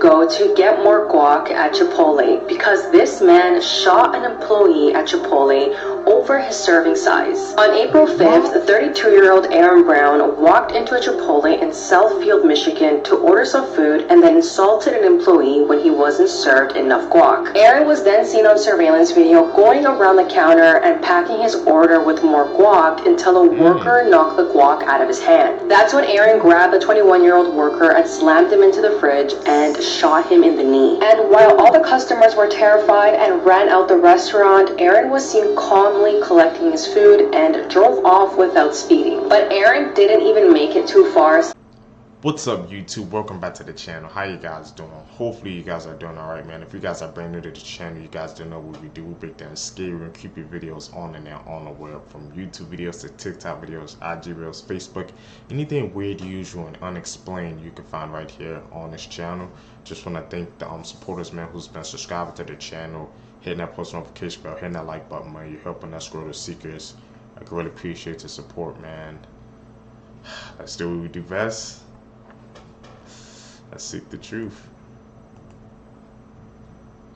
go to get more guac at Chipotle because this man shot an employee at Chipotle over his serving size. On April 5th, 32-year-old Aaron Brown walked into a Chipotle in Southfield, Michigan to order some food and then insulted an employee when he wasn't served enough guac. Aaron was then seen on surveillance video going around the counter and packing his order with more guac until a worker knocked the guac out of his hand. That's when Aaron grabbed the 21-year-old worker and slammed him into the fridge and shot him in the knee. And while all the customers were terrified and ran out the restaurant, Aaron was seen calmly collecting his food and drove off without speeding. But Aaron didn't even make it too far. What's up, YouTube? Welcome back to the channel. How you guys doing? Hopefully you guys are doing alright, man. If you guys are brand new to the channel, you guys don't know what we do. We break down scary and creepy videos on and out on the web, from YouTube videos to TikTok videos, IG reels, Facebook, anything weird, usual, and unexplained you can find right here on this channel. Just want to thank the supporters, man, who's been subscribing to the channel, hitting that post notification bell, hitting that like button, man. You're helping us grow the seekers. I really appreciate the support, man. Let's do what we do best. Let's seek the truth.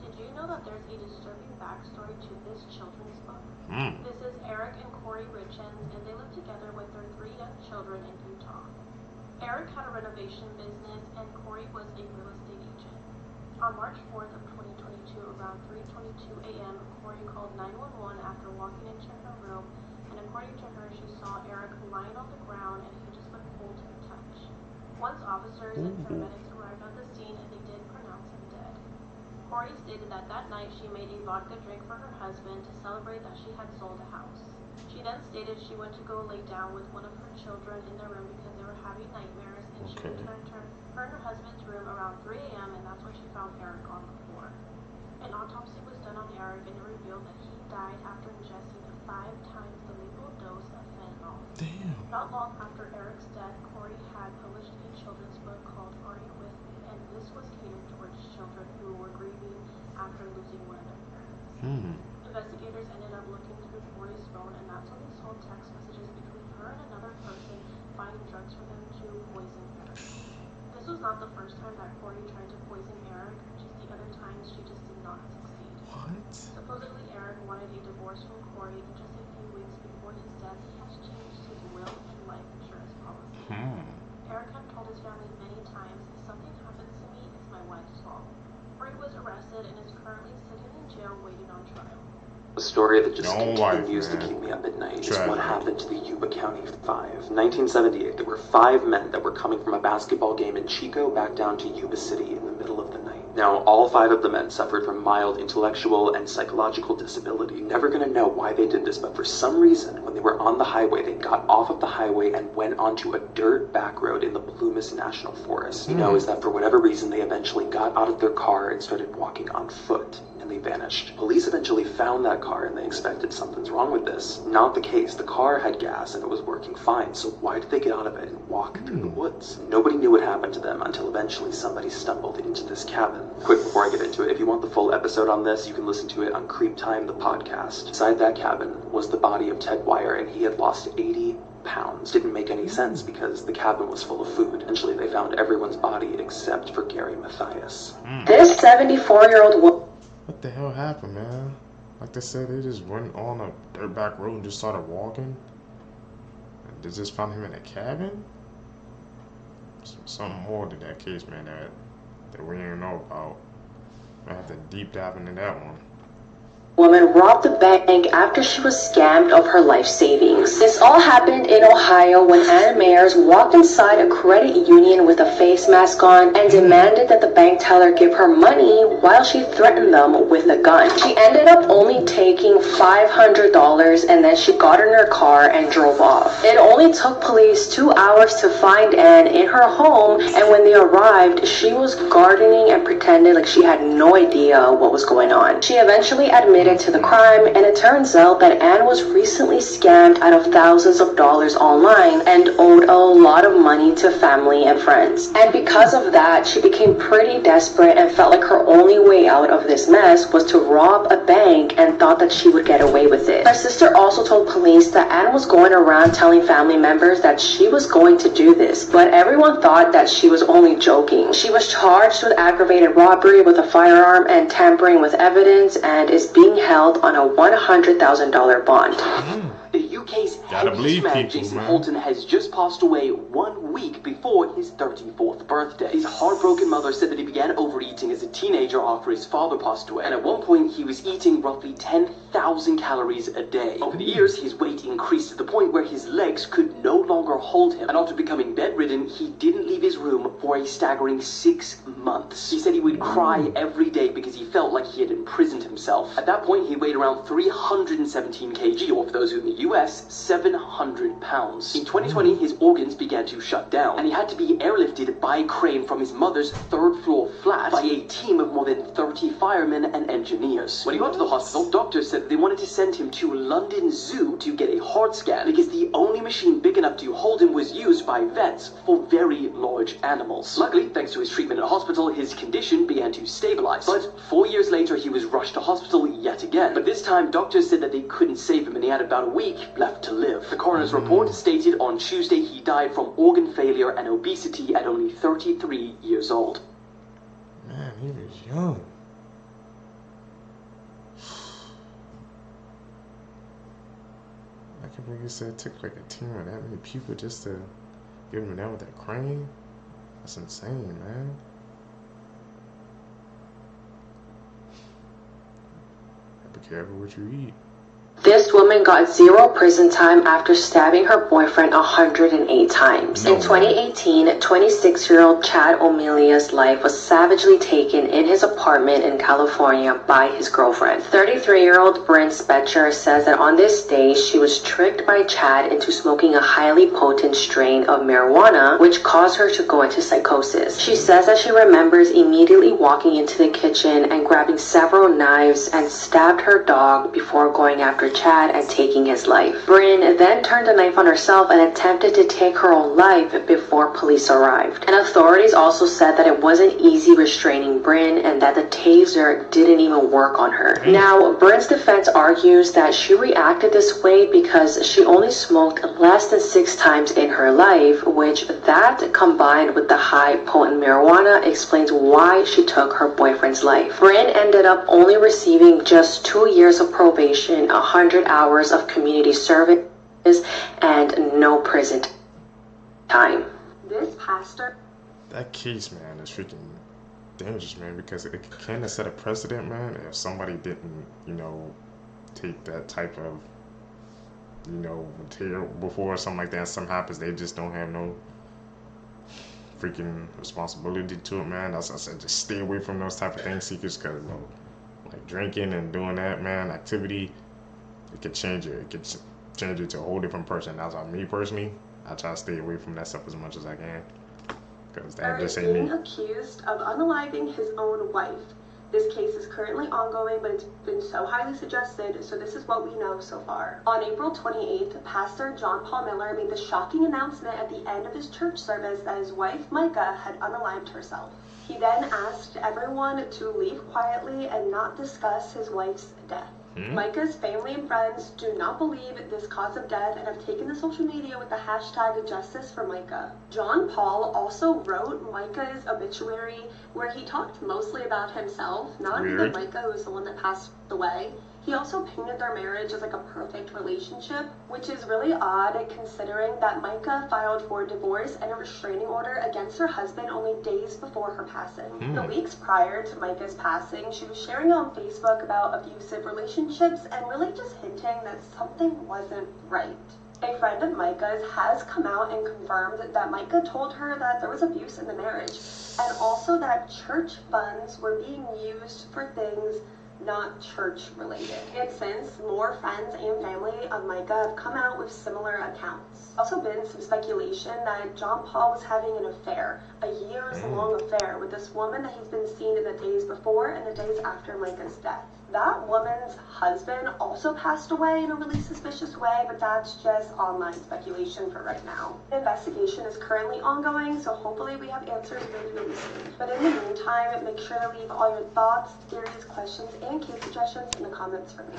Did you know that there's a disturbing backstory to this children's book? This is Eric and Corey Richens, and they live together with their 3 young children in Utah. Eric had a renovation business, and Corey was a real estate agent. On March 4th of 2022, around 3:22 a.m., Corey called 911 after walking into her room, and according to her, she saw Eric lying on the ground, and he just looked cold to the touch. Once officers and paramedics arrived at the scene, and they did pronounce him dead. Corey stated that that night she made a vodka drink for her husband to celebrate that she had sold a house. She then stated she went to go lay down with one of her children in their room because they were having nightmares, and she returned to her and her husband's room around 3 a.m. and that's when she found Eric on the floor. An autopsy was done on Eric, and it revealed that he died after ingesting 5 times the lethal dose of fentanyl. Damn. Not long after Eric's death, Corey had published a children's book called Are You With Me? And this was catered towards children who were grieving after losing one of their parents. Investigators ended up looking through Corey's phone, and that's when they saw text messages between her and another person finding drugs for them to poison Eric. This was not the first time that Corey tried to poison Eric, just the other times she just did not succeed. What? Supposedly Eric wanted a divorce from Corey, and just a few weeks before his death, he has changed his will and life insurance policy. Eric had told his family many times, if something happens to me, it's my wife's fault. Corey was arrested and is currently sitting in jail waiting on trial. A story that just continues to keep me up at night is what happened to the Yuba County Five. 1978, there were 5 men that were coming from a basketball game in Chico back down to Yuba City in the middle of the night. Now, all 5 of the men suffered from mild intellectual and psychological disability. Never gonna know why they did this, but for some reason, when they were on the highway, they got off of the highway and went onto a dirt back road in the Plumas National Forest. You know, is that for whatever reason, they eventually got out of their car and started walking on foot. And they vanished. Police eventually found that car and they expected something's wrong with this. Not the case. The car had gas and it was working fine, so why did they get out of it and walk through the woods? Nobody knew what happened to them until eventually somebody stumbled into this cabin. Quick before I get into it, if you want the full episode on this, you can listen to it on Creep Time, the podcast. Inside that cabin was the body of Ted Wire, and he had lost 80 pounds. Didn't make any sense because the cabin was full of food. Eventually they found everyone's body except for Gary Mathias. This 74-year-old woman. What the hell happened, man? Like they said, they just went on a dirt back road and just started walking. And they just found him in a cabin? Something more to that case, man, that we didn't know about. I have to deep dive into that one. Woman robbed the bank after she was scammed of her life savings. This all happened in Ohio when Anna Mayers walked inside a credit union with a face mask on and demanded that the bank teller give her money while she threatened them with a gun. She ended up only taking $500 and then she got in her car and drove off. It only took police 2 hours to find Anne in her home, and when they arrived, she was gardening and pretended like she had no idea what was going on. She eventually admitted related to the crime, and it turns out that Anne was recently scammed out of thousands of dollars online and owed a lot of money to family and friends. And because of that, she became pretty desperate and felt like her only way out of this mess was to rob a bank and thought that she would get away with it. Her sister also told police that Anne was going around telling family members that she was going to do this, but everyone thought that she was only joking. She was charged with aggravated robbery with a firearm and tampering with evidence and is being held on a $100,000 bond. The UK's heaviest man, Jason Holton, has just passed away 1 week before his 34th birthday. His heartbroken mother said that he began overeating as a teenager after his father passed away, and at one point he was eating roughly 10,000 calories a day. Over the years, his weight increased to the point where his legs could no longer hold him, and after becoming bedridden, he didn't leave his room for a staggering 6 months. He said he would cry every day because he felt like he had imprisoned himself. At that point, he weighed around 317 kg, or for those who in the US, 700 pounds. In 2020, his organs began to shut down, and he had to be airlifted by a crane from his mother's third-floor flat by a team of more than 30 firemen and engineers. When he got to the hospital, doctors said that they wanted to send him to London Zoo to get a heart scan because the only machine big enough to hold him was used by vets for very large animals. Luckily, thanks to his treatment at hospital, his condition began to stabilize. But 4 years later, he was rushed to hospital yet again. But this time, doctors said that they couldn't save him, and he had about a week left to live. The coroner's report stated on Tuesday he died from organ failure and obesity at only 33 years old. Man, he was young. I can't believe you said it took like a team of that many people just to get him down with that crane. That's insane, man. Be careful what you eat. This woman got 0 prison time after stabbing her boyfriend 108 times. In 2018, 26-year-old Chad O'Melia's life was savagely taken in his apartment in California by his girlfriend. 33-year-old Bryn Spetcher says that on this day, she was tricked by Chad into smoking a highly potent strain of marijuana, which caused her to go into psychosis. She says that she remembers immediately walking into the kitchen and grabbing several knives and stabbed her dog before going after Chad and taking his life. Bryn then turned the knife on herself and attempted to take her own life before police arrived. And authorities also said that it wasn't easy restraining Bryn and that the taser didn't even work on her. Now, Bryn's defense argues that she reacted this way because she only smoked less than 6 times in her life, which that combined with the high potent marijuana explains why she took her boyfriend's life. Bryn ended up only receiving just 2 years of probation, 100 hours of community service, and no prison time. This pastor... That case, man, is freaking dangerous, man, because it can kind of set a precedent, man, if somebody didn't, you know, take that type of, you know, material before or something like that, something happens, they just don't have no freaking responsibility to it, man. That's why I said, just stay away from those type of things, seekers, because, you know, like drinking and doing that, man, activity, it could change it. It could change it to a whole different person. That's why me personally, I try to stay away from that stuff as much as I can, because that just ain't me. Being accused of unaliving his own wife. This case is currently ongoing, but it's been so highly suggested, so this is what we know so far. On April 28th, Pastor John Paul Miller made the shocking announcement at the end of his church service that his wife, Micah, had unalived herself. He then asked everyone to leave quietly and not discuss his wife's death. Micah's family and friends do not believe this cause of death and have taken to social media with the hashtag Justice for Micah. John Paul also wrote Micah's obituary where he talked mostly about himself, not even Micah, who was the one that passed away. He also painted their marriage as like a perfect relationship, which is really odd considering that Micah filed for divorce and a restraining order against her husband only days before her passing. The weeks prior to Micah's passing, she was sharing on Facebook about abusive relationships and really just hinting that something wasn't right. A friend of Micah's has come out and confirmed that Micah told her that there was abuse in the marriage and also that church funds were being used for things not church-related. And since, more friends and family of Micah have come out with similar accounts. Also been some speculation that John Paul was having an affair, a years-long affair with this woman that he's been seen in the days before and the days after Micah's death. That woman's husband also passed away in a really suspicious way, but that's just online speculation for right now. The investigation is currently ongoing, so hopefully we have answers really soon. But in the meantime, make sure to leave all your thoughts, theories, questions, and case suggestions in the comments for me.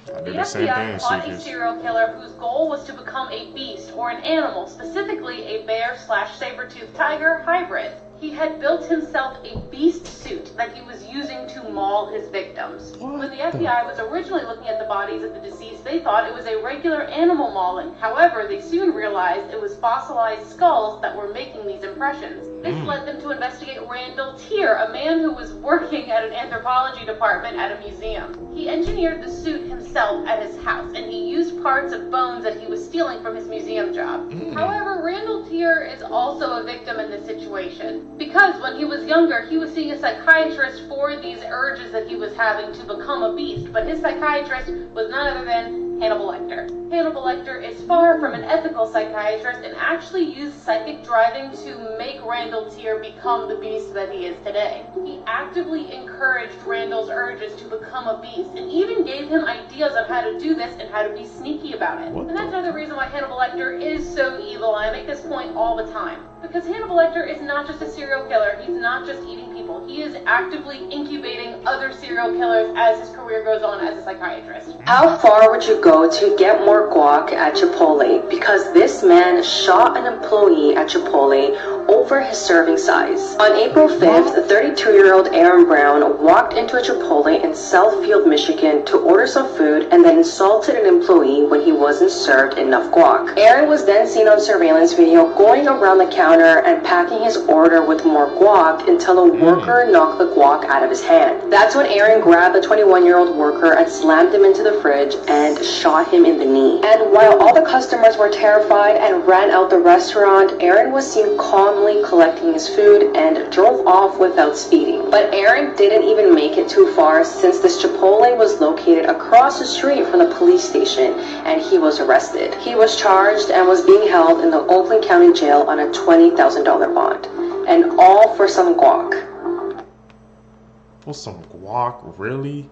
The FBI caught a serial killer whose goal was to become a beast or an animal, specifically a bear/saber-toothed tiger hybrid. He had built himself a beast suit that he was using to maul his victims. When the FBI was originally looking at the bodies of the deceased, they thought it was a regular animal mauling. However, they soon realized it was fossilized skulls that were making these impressions. This led them to investigate Randall Tier, a man who was working at an anthropology department at a museum. He engineered the suit himself at his house, and he used parts of bones that he was stealing from his museum job. However, Randall Tier is also a victim in this situation, because when he was younger, he was seeing a psychiatrist for these urges that he was having to become a beast, but his psychiatrist was none other than Hannibal Lecter. Hannibal Lecter is far from an ethical psychiatrist and actually used psychic driving to make Randall Tier become the beast that he is today. He actively encouraged Randall's urges to become a beast and even gave him ideas on how to do this and how to be sneaky about it. And that's another reason why Hannibal Lecter is so evil, and I make this point all the time. Because Hannibal Lecter is not just a serial killer, he's not just eating people, he is actively incubating other serial killers as his career goes on as a psychiatrist. How far would you go to get more guac at Chipotle? Because this man shot an employee at Chipotle over his serving size. On April 5th, 32-year-old Aaron Brown walked into a Chipotle in Southfield, Michigan to order some food and then insulted an employee when he wasn't served enough guac. Aaron was then seen on surveillance video going around the counter and packing his order with more guac until a worker knocked the guac out of his hand. That's when Aaron grabbed the 21-year-old worker and slammed him into the fridge and shot him in the knee. And while all the customers were terrified and ran out the restaurant, Aaron was seen calmly collecting his food and drove off without speeding. But Aaron didn't even make it too far, since this Chipotle was located across the street from the police station, and he was arrested. He was charged and was being held in the Oakland County Jail on a $20,000 bond, and all for some guac. For some guac, really?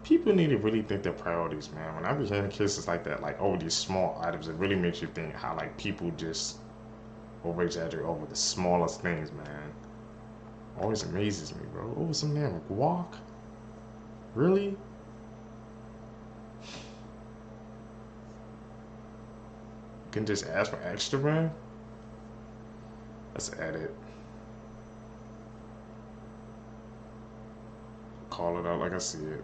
People need to really think their priorities, man. When I be hearing cases like that, like over these small items, it really makes you think how like people just over exaggerate over the smallest things, man. Always amazes me, bro. Over some damn guac? Really? You can just ask for extra, man? Let's edit. Call it out like I see it.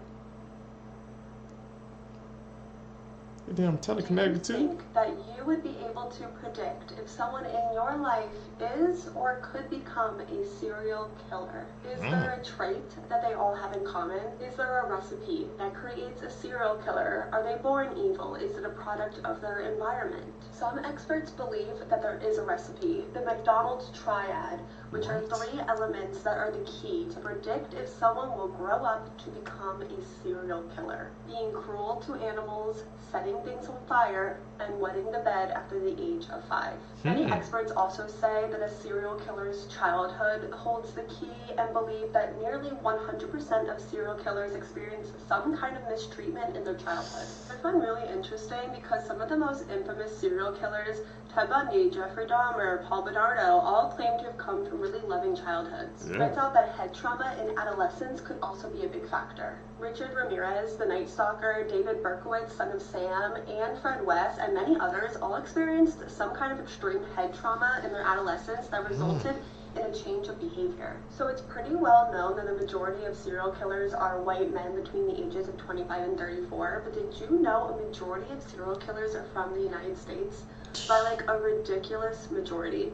Damn, teleconnected too. Do you think that you would be able to predict if someone in your life is or could become a serial killer? Is there a trait that they all have in common? Is there a recipe that creates a serial killer? Are they born evil? Is it a product of their environment? Some experts believe that there is a recipe, the McDonald's triad, which are 3 elements that are the key to predict if someone will grow up to become a serial killer. Being cruel to animals, setting things on fire, and wetting the bed after the age of 5. Many experts also say that a serial killer's childhood holds the key and believe that nearly 100% of serial killers experience some kind of mistreatment in their childhood. I find really interesting because some of the most infamous serial killers, Ted Bundy, Jeffrey Dahmer, Paul Bernardo, all claim to have come from really loving childhoods. Turns out that head trauma in adolescence could also be a big factor. Richard Ramirez, the Night Stalker, David Berkowitz, son of Sam, and Fred West, and many others all experienced some kind of extreme head trauma in their adolescence that resulted in a change of behavior. So it's pretty well known that the majority of serial killers are white men between the ages of 25 and 34, but did you know a majority of serial killers are from the United States? By like a ridiculous majority.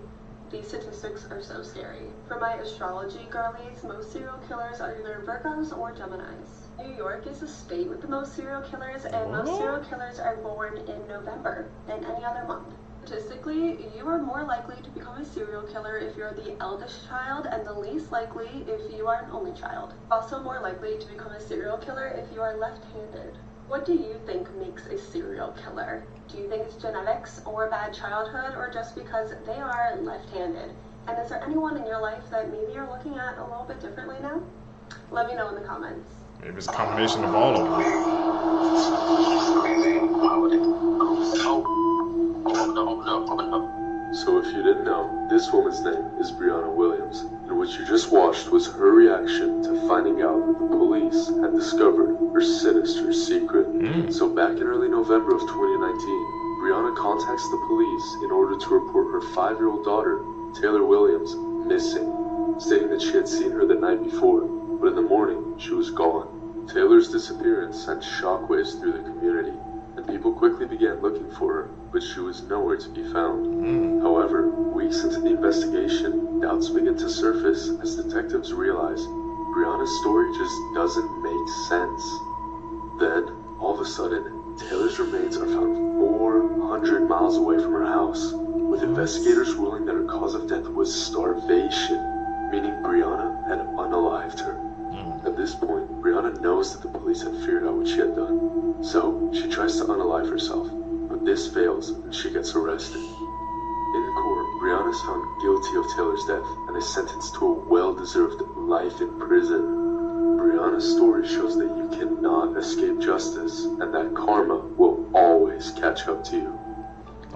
These statistics are so scary. For my astrology girlies, most serial killers are either Virgos or Geminis. New York is the state with the most serial killers, and most serial killers are born in November than any other month. Statistically, you are more likely to become a serial killer if you're the eldest child, and the least likely if you are an only child. Also more likely to become a serial killer if you are left-handed. What do you think makes a serial killer? Do you think it's genetics or bad childhood, or just because they are left-handed? And is there anyone in your life that maybe you're looking at a little bit differently now? Let me know in the comments. Maybe it's a combination of all of them. So if you didn't know, this woman's name is Brianna Williams, and what you just watched was her reaction to finding out that the police had discovered her sinister secret. So back in early November of 2019, Brianna contacts the police in order to report her 5-year-old daughter, Taylor Williams, missing, stating that she had seen her the night before, but in the morning, she was gone. Taylor's disappearance sent shockwaves through the community, and people quickly began looking for her, but she was nowhere to be found. However, weeks into the investigation, doubts begin to surface as detectives realize Brianna's story just doesn't make sense. Then, all of a sudden, Taylor's remains are found 400 miles away from her house, with investigators ruling that her cause of death was starvation, meaning Brianna had unalived her. At this point, Brianna knows that the police had figured out what she had done, so she tries to unalive herself, but this fails and she gets arrested. In court, Brianna is found guilty of Taylor's death and is sentenced to a well-deserved life in prison. Brianna's story shows that you cannot escape justice and that karma will always catch up to you.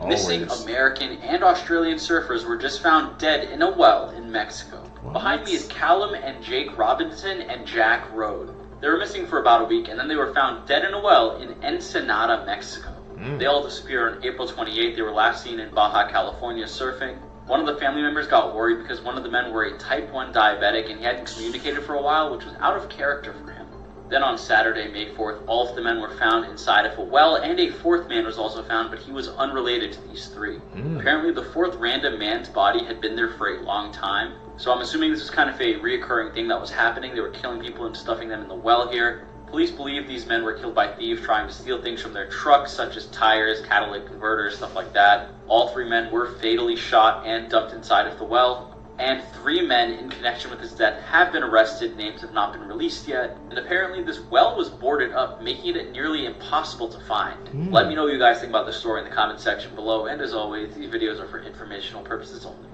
Missing American and Australian surfers were just found dead in a well in Mexico. What? Behind me is Callum and Jake Robinson and Jack Rode. They were missing for about a week, and then they were found dead in a well in Ensenada, Mexico. They all disappeared on April 28th. They were last seen in Baja California surfing. One of the family members got worried because one of the men were a type 1 diabetic and he hadn't communicated for a while, which was out of character for him. Then on Saturday, May 4th, all of the men were found inside of a well, and a 4th man was also found, but he was unrelated to these 3. Apparently, the 4th random man's body had been there for a long time, so I'm assuming this is kind of a reoccurring thing that was happening. They were killing people and stuffing them in the well here. Police believe these men were killed by thieves trying to steal things from their trucks, such as tires, catalytic converters, stuff like that. All 3 men were fatally shot and dumped inside of the well. And 3 men in connection with his death have been arrested. Names have not been released yet. And apparently this well was boarded up, making it nearly impossible to find. Let me know what you guys think about this story in the comment section below. And as always, these videos are for informational purposes only.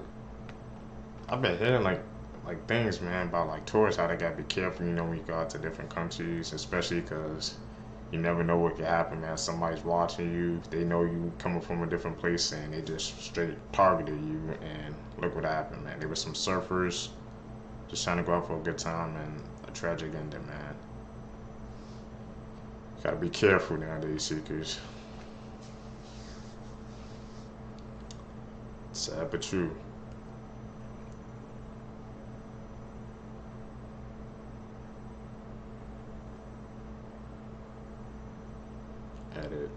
I've been hearing like things, man, about like tourists, how they gotta be careful, you know, when you go out to different countries, especially because you never know what could happen, man. Somebody's watching you, they know you coming from a different place, and they just straight targeted you, and look what happened, man. There were some surfers just trying to go out for a good time, and a tragic ending, man. Gotta be careful nowadays, seekers. Sad but true. Edit.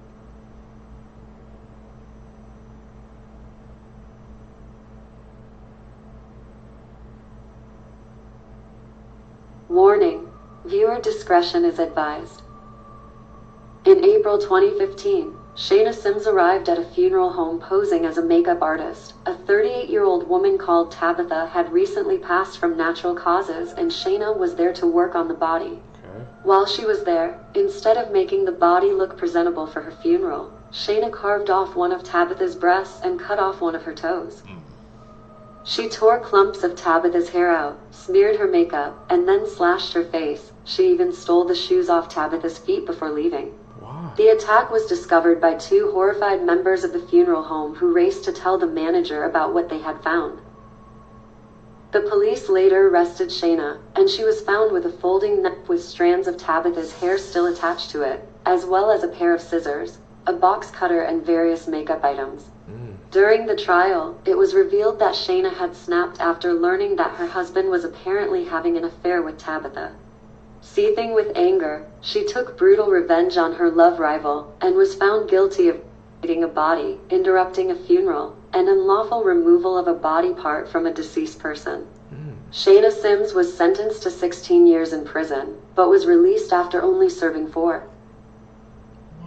Warning, viewer discretion is advised. In April 2015, Shayna Sims arrived at a funeral home posing as a makeup artist. A 38-year-old woman called Tabitha had recently passed from natural causes, and Shayna was there to work on the body. While she was there, instead of making the body look presentable for her funeral, Shayna carved off one of Tabitha's breasts and cut off one of her toes. She tore clumps of Tabitha's hair out, smeared her makeup, and then slashed her face. She even stole the shoes off Tabitha's feet before leaving. Wow. The attack was discovered by 2 horrified members of the funeral home who raced to tell the manager about what they had found. The police later arrested Shayna, and she was found with a folding knife with strands of Tabitha's hair still attached to it, as well as a pair of scissors, a box cutter, and various makeup items. During the trial, it was revealed that Shayna had snapped after learning that her husband was apparently having an affair with Tabitha. Seething with anger, she took brutal revenge on her love rival, and was found guilty of eating a body, interrupting a funeral, and unlawful removal of a body part from a deceased person. Shayna Sims was sentenced to 16 years in prison, but was released after only serving 4.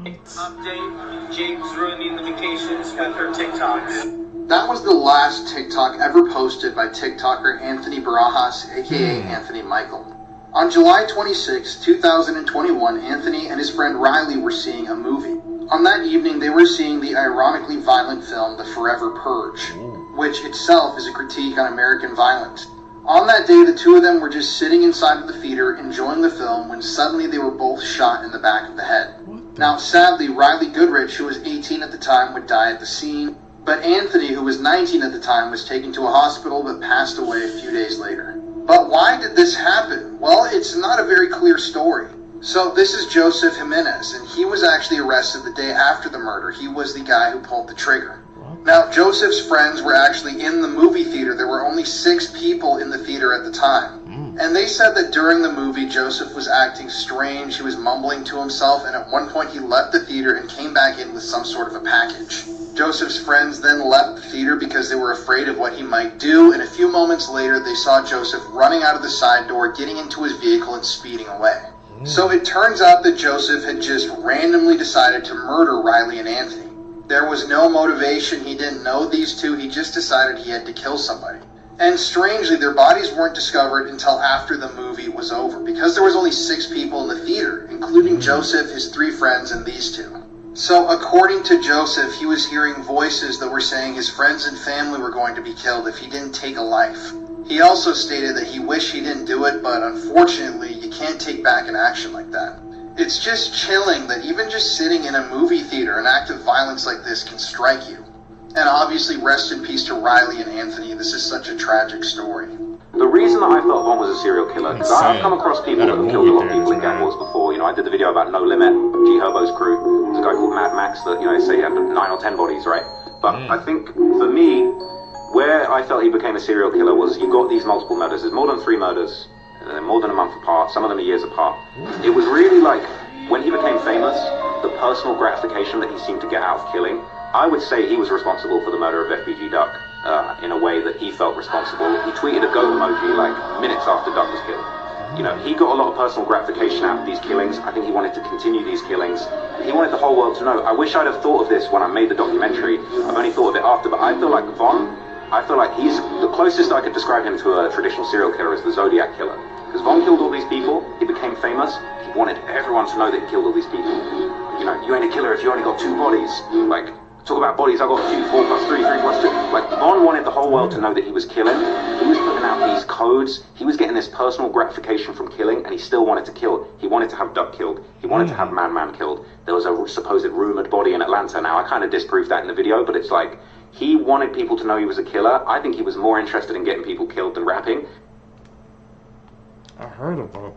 Update, Jake's ruining the vacations with her TikToks. That was the last TikTok ever posted by TikToker Anthony Barajas, aka Anthony Michael. On July 26, 2021, Anthony and his friend Riley were seeing a movie. On that evening, they were seeing the ironically violent film The Forever Purge, which itself is a critique on American violence. On that day, the two of them were just sitting inside of the theater enjoying the film when suddenly they were both shot in the back of the head. Now, sadly, Riley Goodrich, who was 18 at the time, would die at the scene, but Anthony, who was 19 at the time, was taken to a hospital but passed away a few days later. But why did this happen? Well, it's not a very clear story. So this is Joseph Jimenez, and he was actually arrested the day after the murder. He was the guy who pulled the trigger. Now, Joseph's friends were actually in the movie theater. There were only 6 people in the theater at the time. And they said that during the movie, Joseph was acting strange. He was mumbling to himself, and at one point he left the theater and came back in with some sort of a package. Joseph's friends then left the theater because they were afraid of what he might do, and a few moments later they saw Joseph running out of the side door, getting into his vehicle and speeding away. So it turns out that Joseph had just randomly decided to murder Riley and Anthony. There was no motivation, he didn't know these two, he just decided he had to kill somebody. And strangely, their bodies weren't discovered until after the movie was over, because there was only 6 people in the theater, including Joseph, his 3 friends, and these 2. So according to Joseph, he was hearing voices that were saying his friends and family were going to be killed if he didn't take a life. He also stated that he wished he didn't do it, but unfortunately, you can't take back an action like that. It's just chilling that even just sitting in a movie theater, an act of violence like this can strike you. And obviously, rest in peace to Riley and Anthony. This is such a tragic story. The reason that I felt Von was a serial killer, because I've come across people that have killed a lot of people in gang wars before. You know, I did the video about No Limit, G Herbo's crew. There's a guy called Mad Max that, you know, they say he had 9 or 10 bodies, right? But I think, for me, where I felt he became a serial killer was you got these multiple murders. There's more than 3 murders, and they're more than a month apart. Some of them are years apart. It was really like, when he became famous, the personal gratification that he seemed to get out of killing, I would say he was responsible for the murder of FBG Duck in a way that he felt responsible. He tweeted a go emoji like minutes after Duck was killed. You know, he got a lot of personal gratification out of these killings. I think he wanted to continue these killings. He wanted the whole world to know. I wish I'd have thought of this when I made the documentary. I've only thought of it after, but I feel like Von, I feel like he's the closest I could describe him to a traditional serial killer is the Zodiac Killer. Because Von killed all these people, he became famous, he wanted everyone to know that he killed all these people. You know, you ain't a killer if you only got 2 bodies. Like, talk about bodies, I got 2, 4 plus 3, 3 plus 2. Like, Von wanted the whole world to know that he was killing. He was putting out these codes. He was getting this personal gratification from killing, and he still wanted to kill. He wanted to have Duck killed. He wanted to have Man killed. There was a supposed rumored body in Atlanta. Now, I kind of disproved that in the video, but it's like, he wanted people to know he was a killer. I think he was more interested in getting people killed than rapping. I heard about,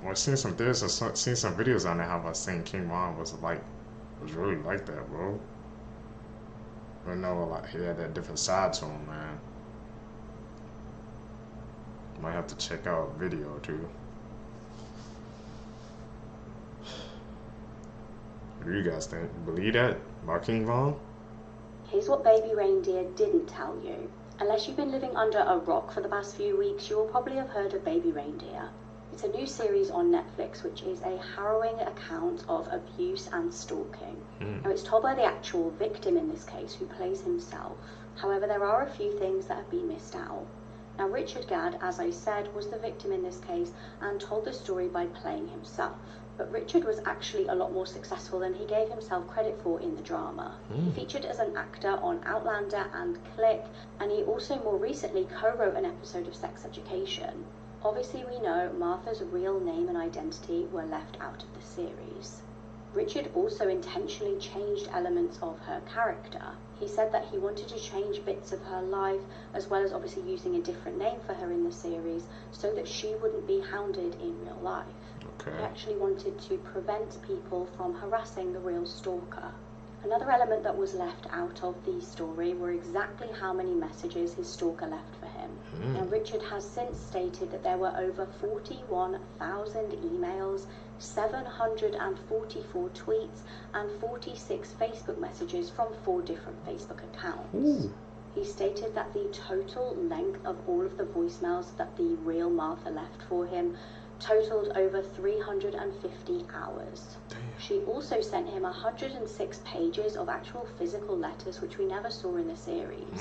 I've seen some videos on there how I was saying King Von was really like that, bro. I know, like, he had that different side to him, man. Might have to check out a video or two. What do you guys think? Believe that about King Von? Here's what Baby Reindeer didn't tell you. Unless you've been living under a rock for the past few weeks, you will probably have heard of Baby Reindeer. It's a new series on Netflix, which is a harrowing account of abuse and stalking. Now, it's told by the actual victim in this case, who plays himself. However, there are a few things that have been missed out. Now, Richard Gadd, as I said, was the victim in this case and told the story by playing himself. But Richard was actually a lot more successful than he gave himself credit for in the drama. He featured as an actor on Outlander and Click, and he also more recently co-wrote an episode of Sex Education. Obviously, we know Martha's real name and identity were left out of the series. Richard also intentionally changed elements of her character. He said that he wanted to change bits of her life, as well as obviously using a different name for her in the series, so that she wouldn't be hounded in real life. He actually wanted to prevent people from harassing the real stalker. Another element that was left out of the story were exactly how many messages his stalker left for him. Now, Richard has since stated that there were over 41,000 emails, 744 tweets, and 46 Facebook messages from 4 different Facebook accounts. He stated that the total length of all of the voicemails that the real Martha left for him totaled over 350 hours. Damn. She also sent him 106 pages of actual physical letters, which we never saw in the series.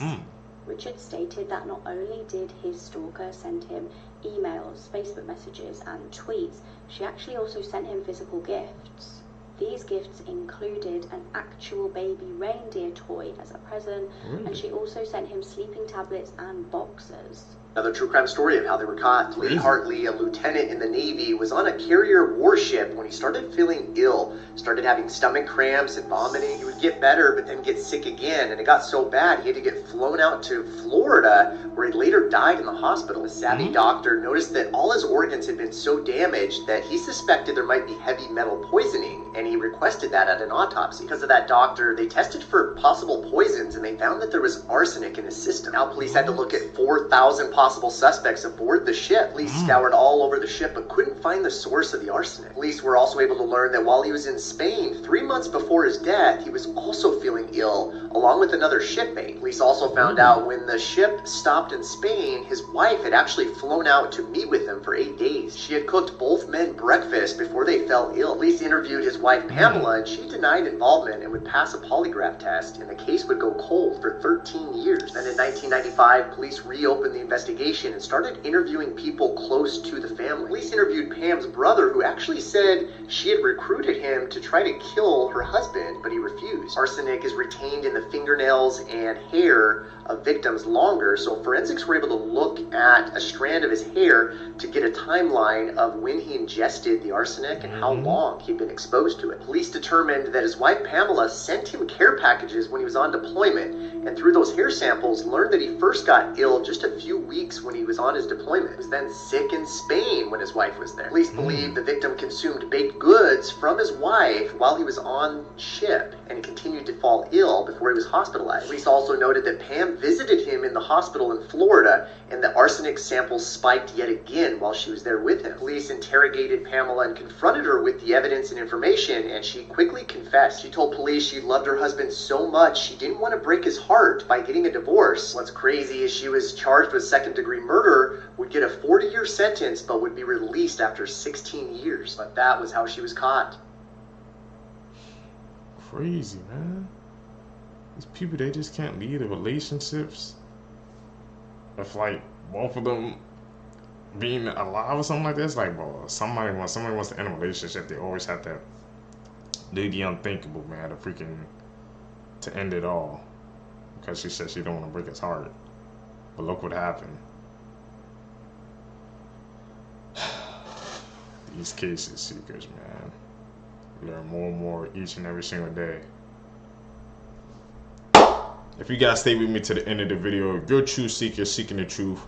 Richard stated that not only did his stalker send him emails, Facebook messages, and tweets, she actually also sent him physical gifts. These gifts included an actual baby reindeer toy as a present, and she also sent him sleeping tablets and boxers. Another true crime story of how they were caught. Lee Hartley, a lieutenant in the Navy, was on a carrier warship when he started feeling ill. Started having stomach cramps and vomiting. He would get better, but then get sick again, and it got so bad he had to get flown out to Florida, where he later died in the hospital. A savvy doctor noticed that all his organs had been so damaged that he suspected there might be heavy metal poisoning, and he requested that at an autopsy. Because of that doctor, they tested for possible poisons, and they found that there was arsenic in his system. Now police had to look at 4,000 possible suspects aboard the ship. Police scoured all over the ship but couldn't find the source of the arsenic. Police were also able to learn that while he was in Spain 3 months before his death, he was also feeling ill along with another shipmate. Police also found out when the ship stopped in Spain, his wife had actually flown out to meet with him for 8 days. She had cooked both men breakfast before they fell ill. Police interviewed his wife Pamela, and she denied involvement and would pass a polygraph test, and the case would go cold for 13 years. Then in 1995, police reopened the investigation and started interviewing people close to the family. Police interviewed Pam's brother, who actually said she had recruited him to try to kill her husband, but he refused. Arsenic is retained in the fingernails and hair of victims longer, so forensics were able to look at a strand of his hair to get a timeline of when he ingested the arsenic and how long he'd been exposed to it. Police determined that his wife Pamela sent him care packages when he was on deployment, and through those hair samples learned that he first got ill just a few weeks when he was on his deployment. He was then sick in Spain when his wife was there. Police believe the victim consumed baked goods from his wife while he was on ship and continued to fall ill before he was hospitalized. Police also noted that Pam visited him in the hospital in Florida, and the arsenic samples spiked yet again while she was there with him. Police interrogated Pamela and confronted her with the evidence and information, and she quickly confessed. She told police she loved her husband so much she didn't want to break his heart by getting a divorce. What's crazy is she was charged with second-degree murder, would get a 40-year sentence, but would be released after 16 years. But that was how she was caught. Crazy, man. These people, they just can't lead the relationships. If like both of them being alive or something like that, it's like, bro, somebody wants to end a relationship, they always have to do the unthinkable, man, to end it all. Because she said she don't want to break his heart. But look what happened. These cases seekers, man. Learn more and more each and every single day. If you guys stay with me to the end of the video, if you're a truth seeker seeking the truth,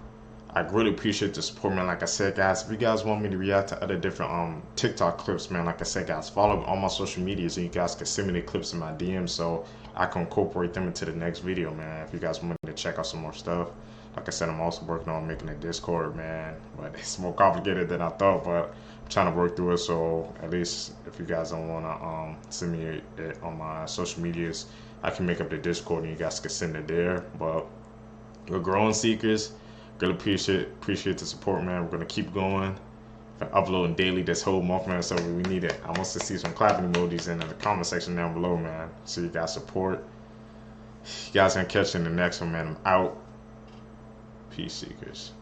I really appreciate the support, man. Like I said, guys, if you guys want me to react to other different TikTok clips, man, like I said, guys, follow me on my social medias, and you guys can send me the clips in my DM so I can incorporate them into the next video, man. If you guys want me to check out some more stuff, like I said, I'm also working on making a Discord, man, but it's more complicated than I thought, but I'm trying to work through it. So at least if you guys don't want to send me it on my social medias, I can make up the Discord and you guys can send it there. But we're growing seekers. Really appreciate the support, man. We're gonna keep going. I'm uploading daily this whole month, man. So we need it. I want to see some clapping emojis in the comment section down below, man. So you guys support. You guys gonna catch you in the next one, man. I'm out. Peace, seekers.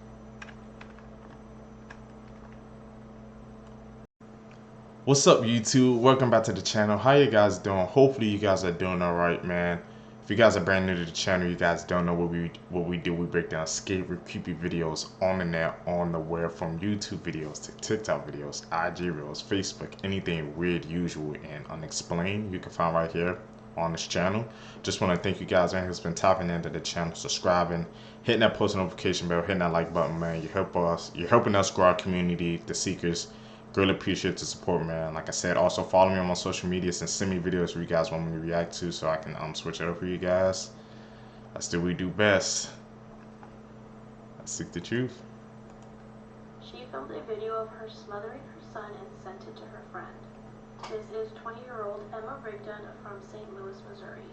What's up, YouTube? Welcome back to the channel. How you guys doing? Hopefully you guys are doing all right, man. If you guys are brand new to the channel, you guys don't know what we do. We break down scary, creepy videos on the net, on the web, from YouTube videos to TikTok videos, IG reels, Facebook, anything weird, usual, and unexplained, you can find right here on this channel. Just want to thank you guys, man, who's been tapping into the channel, subscribing, hitting that post notification bell, hitting that like button, man. You're helping us grow our community, the seekers. Really appreciate the support, man. Like I said, also follow me on my social medias and send me videos where you guys want me to react to so I can switch it up for you guys. That's what we do best. I seek the truth. She filmed a video of her smothering her son and sent it to her friend. This is 20-year-old Emma Rigdon from St. Louis, Missouri.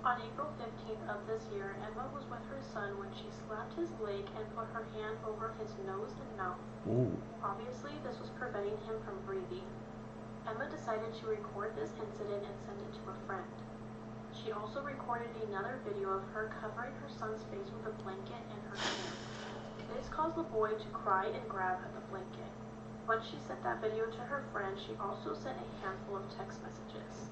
On April 15th of this year, Emma was with her son when she slapped his leg and put her hand over his nose and mouth. Ooh. Obviously, this was preventing him from breathing. Emma decided to record this incident and send it to a friend. She also recorded another video of her covering her son's face with a blanket and her hand. This caused the boy to cry and grab at the blanket. Once she sent that video to her friend, she also sent a handful of text messages.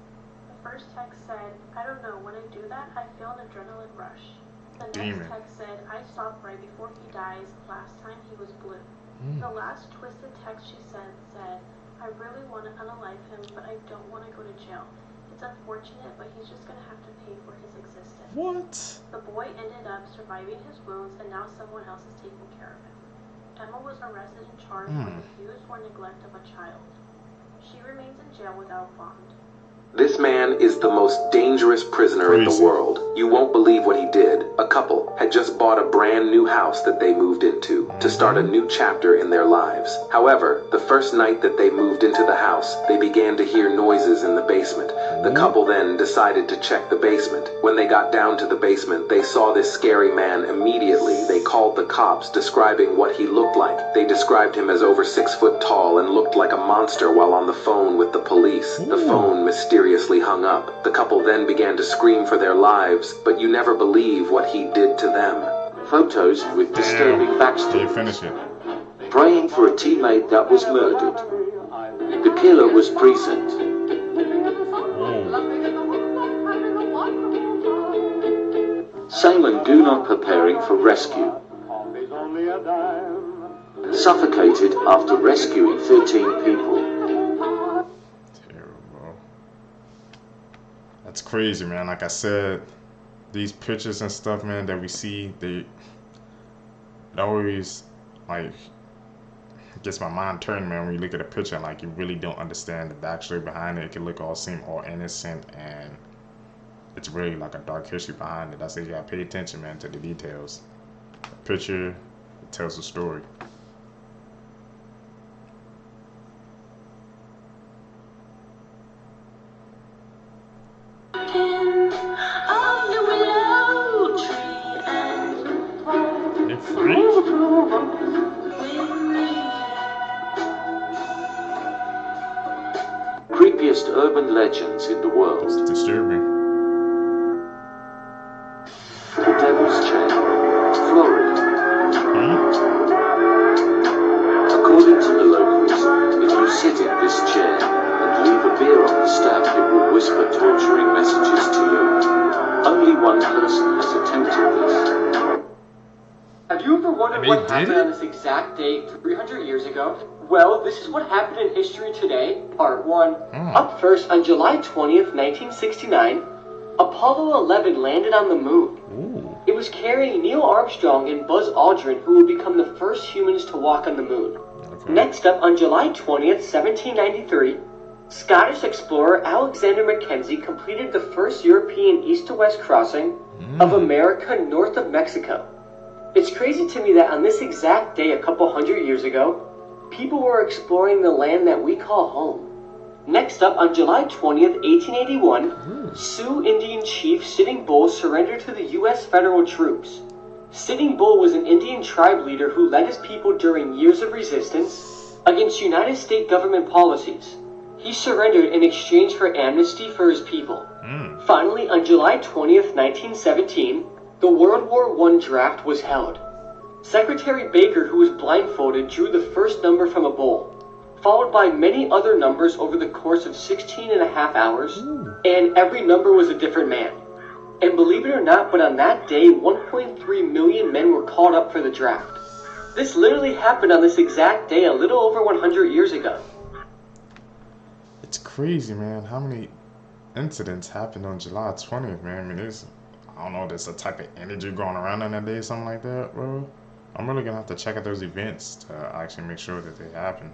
The first text said, "I don't know, when I do that, I feel an adrenaline rush." The next text said, "I stopped right before he dies. Last time he was blue." The last twisted text she sent said, "I really want to unalive him, but I don't want to go to jail. It's unfortunate, but he's just going to have to pay for his existence." What? The boy ended up surviving his wounds, and now someone else is taking care of him. Emma was arrested and charged with abuse or neglect of a child. She remains in jail without bond. This man is the most dangerous prisoner in the world. You won't believe what he did. A couple had just bought a brand new house that they moved into to start a new chapter in their lives. However, the first night that they moved into the house, they began to hear noises in the basement. The couple then decided to check the basement. When they got down to the basement, they saw this scary man immediately. They called the cops, describing what he looked like. They described him as over 6 foot tall and looked like a monster while on the phone with the police. The phone mysteriously hung up. The couple then began to scream for their lives, but you never believe what he did to them. Photos with disturbing backstory. Finish it. Praying for a teammate that was murdered. The killer was present. Same and Guna preparing for rescue. Suffocated after rescuing 13 people. Terrible. That's crazy, man. Like I said, these pictures and stuff, man, that we see, it always, like, gets my mind turned, man, when you look at a picture and, like, you really don't understand the backstory behind it. It can seem all innocent, and it's really like a dark history behind it. That's why you gotta pay attention, man, to the details. The picture, it tells a story. They're free? Creepiest urban legends in the world. It's disturbing. The Devil's Chair, Florida. According to the locals, if you sit in this chair and leave a beer on the step, it will whisper torturing messages to you. Only one person has attempted this. Have you ever wondered what happened on this exact date 300 years ago? Well, this is what happened in history today, part 1. Up first, on July 20th, 1969, Apollo 11 landed on the moon. It was carrying Neil Armstrong and Buzz Aldrin, who would become the first humans to walk on the moon. Next up, on July 20th, 1793, Scottish explorer Alexander Mackenzie completed the first European east to west crossing of America north of Mexico. It's crazy to me that on this exact day a couple hundred years ago, people were exploring the land that we call home. Next up, on July 20th, 1881, Sioux Indian chief Sitting Bull surrendered to the U.S. federal troops. Sitting Bull was an Indian tribe leader who led his people during years of resistance against United States government policies. He surrendered in exchange for amnesty for his people. Finally, on July 20th, 1917, the World War I draft was held. Secretary Baker, who was blindfolded, drew the first number from a bowl, followed by many other numbers over the course of 16.5 hours, and every number was a different man. And believe it or not, but on that day, 1.3 million men were called up for the draft. This literally happened on this exact day a little over 100 years ago. It's crazy, man, how many incidents happened on July 20th, man. I mean, I don't know, there's a type of energy going around on that day, something like that, bro. I'm really gonna have to check out those events to actually make sure that they happen.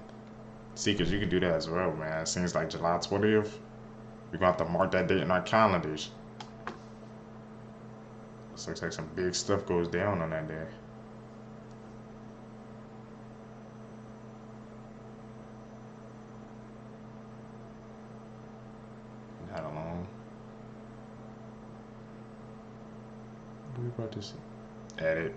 See, because you can do that as well, man. It seems like July 20th, we're gonna have to mark that date in our calendars. It looks like some big stuff goes down on that day. about this. Edit.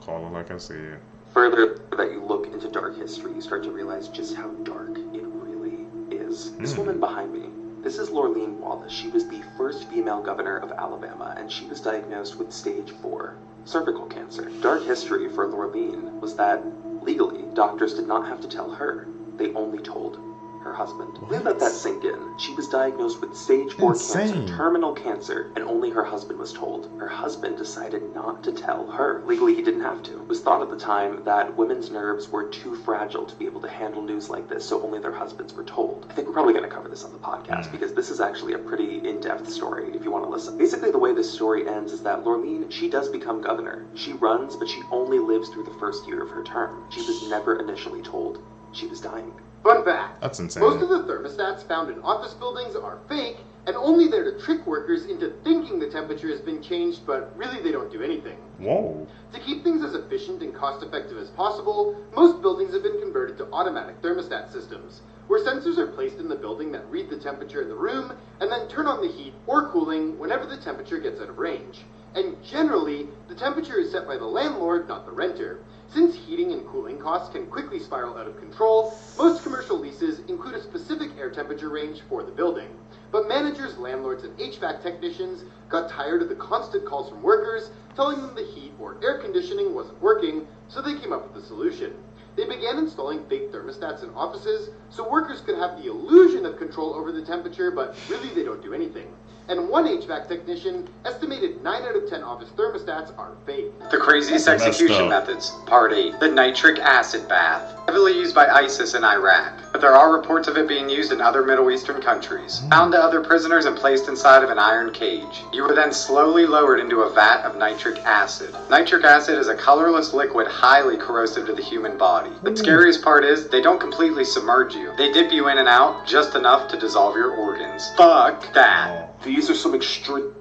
Call it like I said. Further that you look into dark history, you start to realize just how dark it really is. This woman behind me, this is Lorleen Wallace. She was the first female governor of Alabama, and she was diagnosed with stage 4 cervical cancer. Dark history for Lorleen was that legally, doctors did not have to tell her. They only told her husband. Really let that sink in. She was diagnosed with stage 4 cancer, terminal cancer, and only her husband was told. Her husband decided not to tell her. Legally, he didn't have to. It was thought at the time that women's nerves were too fragile to be able to handle news like this, so only their husbands were told. I think we're probably going to cover this on the podcast because this is actually a pretty in-depth story if you want to listen. Basically, the way this story ends is that Lorleen, she does become governor. She runs, but she only lives through the first year of her term. She was never initially told she was dying. Fun fact. That's insane. Most of the thermostats found in office buildings are fake and only there to trick workers into thinking the temperature has been changed, but really they don't do anything. Whoa. To keep things as efficient and cost-effective as possible, most buildings have been converted to automatic thermostat systems, where sensors are placed in the building that read the temperature in the room and then turn on the heat or cooling whenever the temperature gets out of range. And generally, the temperature is set by the landlord, not the renter. Since heating and cooling costs can quickly spiral out of control, most commercial leases include a specific air temperature range for the building. But managers, landlords, and HVAC technicians got tired of the constant calls from workers telling them the heat or air conditioning wasn't working, so they came up with a solution. They began installing fake thermostats in offices so workers could have the illusion of control over the temperature, but really they don't do anything. And one HVAC technician estimated 9 out of 10 office thermostats are fake. The craziest execution methods. Part 8. The nitric acid bath. Heavily used by ISIS in Iraq, but there are reports of it being used in other Middle Eastern countries. Bound to other prisoners and placed inside of an iron cage. You were then slowly lowered into a vat of nitric acid. Nitric acid is a colorless liquid highly corrosive to the human body. The scariest part is, they don't completely submerge you. They dip you in and out just enough to dissolve your organs. Fuck that. These are some extreme...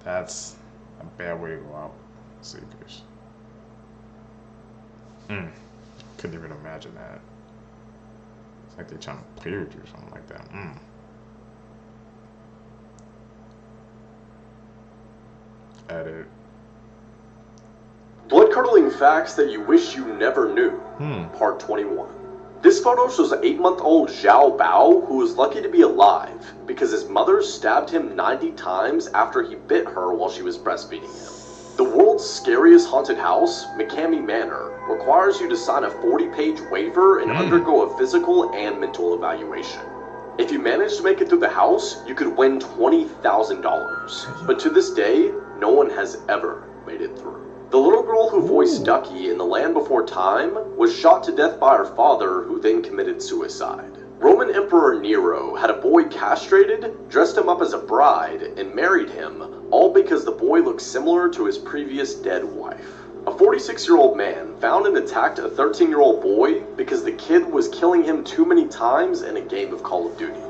That's a bad way to go out. Seekers. Couldn't even imagine that. It's like they're trying to play with you or something like that. Edit. Blood-curdling facts that you wish you never knew. Part 21. This photo shows an 8-month-old Zhao Bao who was lucky to be alive because his mother stabbed him 90 times after he bit her while she was breastfeeding him. The world's scariest haunted house, McCamey Manor, requires you to sign a 40-page waiver and undergo a physical and mental evaluation. If you manage to make it through the house, you could win $20,000. But to this day, no one has ever made it through. The little girl who voiced Ducky in The Land Before Time was shot to death by her father, who then committed suicide. Roman Emperor Nero had a boy castrated, dressed him up as a bride, and married him, all because the boy looked similar to his previous dead wife. A 46-year-old man found and attacked a 13-year-old boy because the kid was killing him too many times in a game of Call of Duty.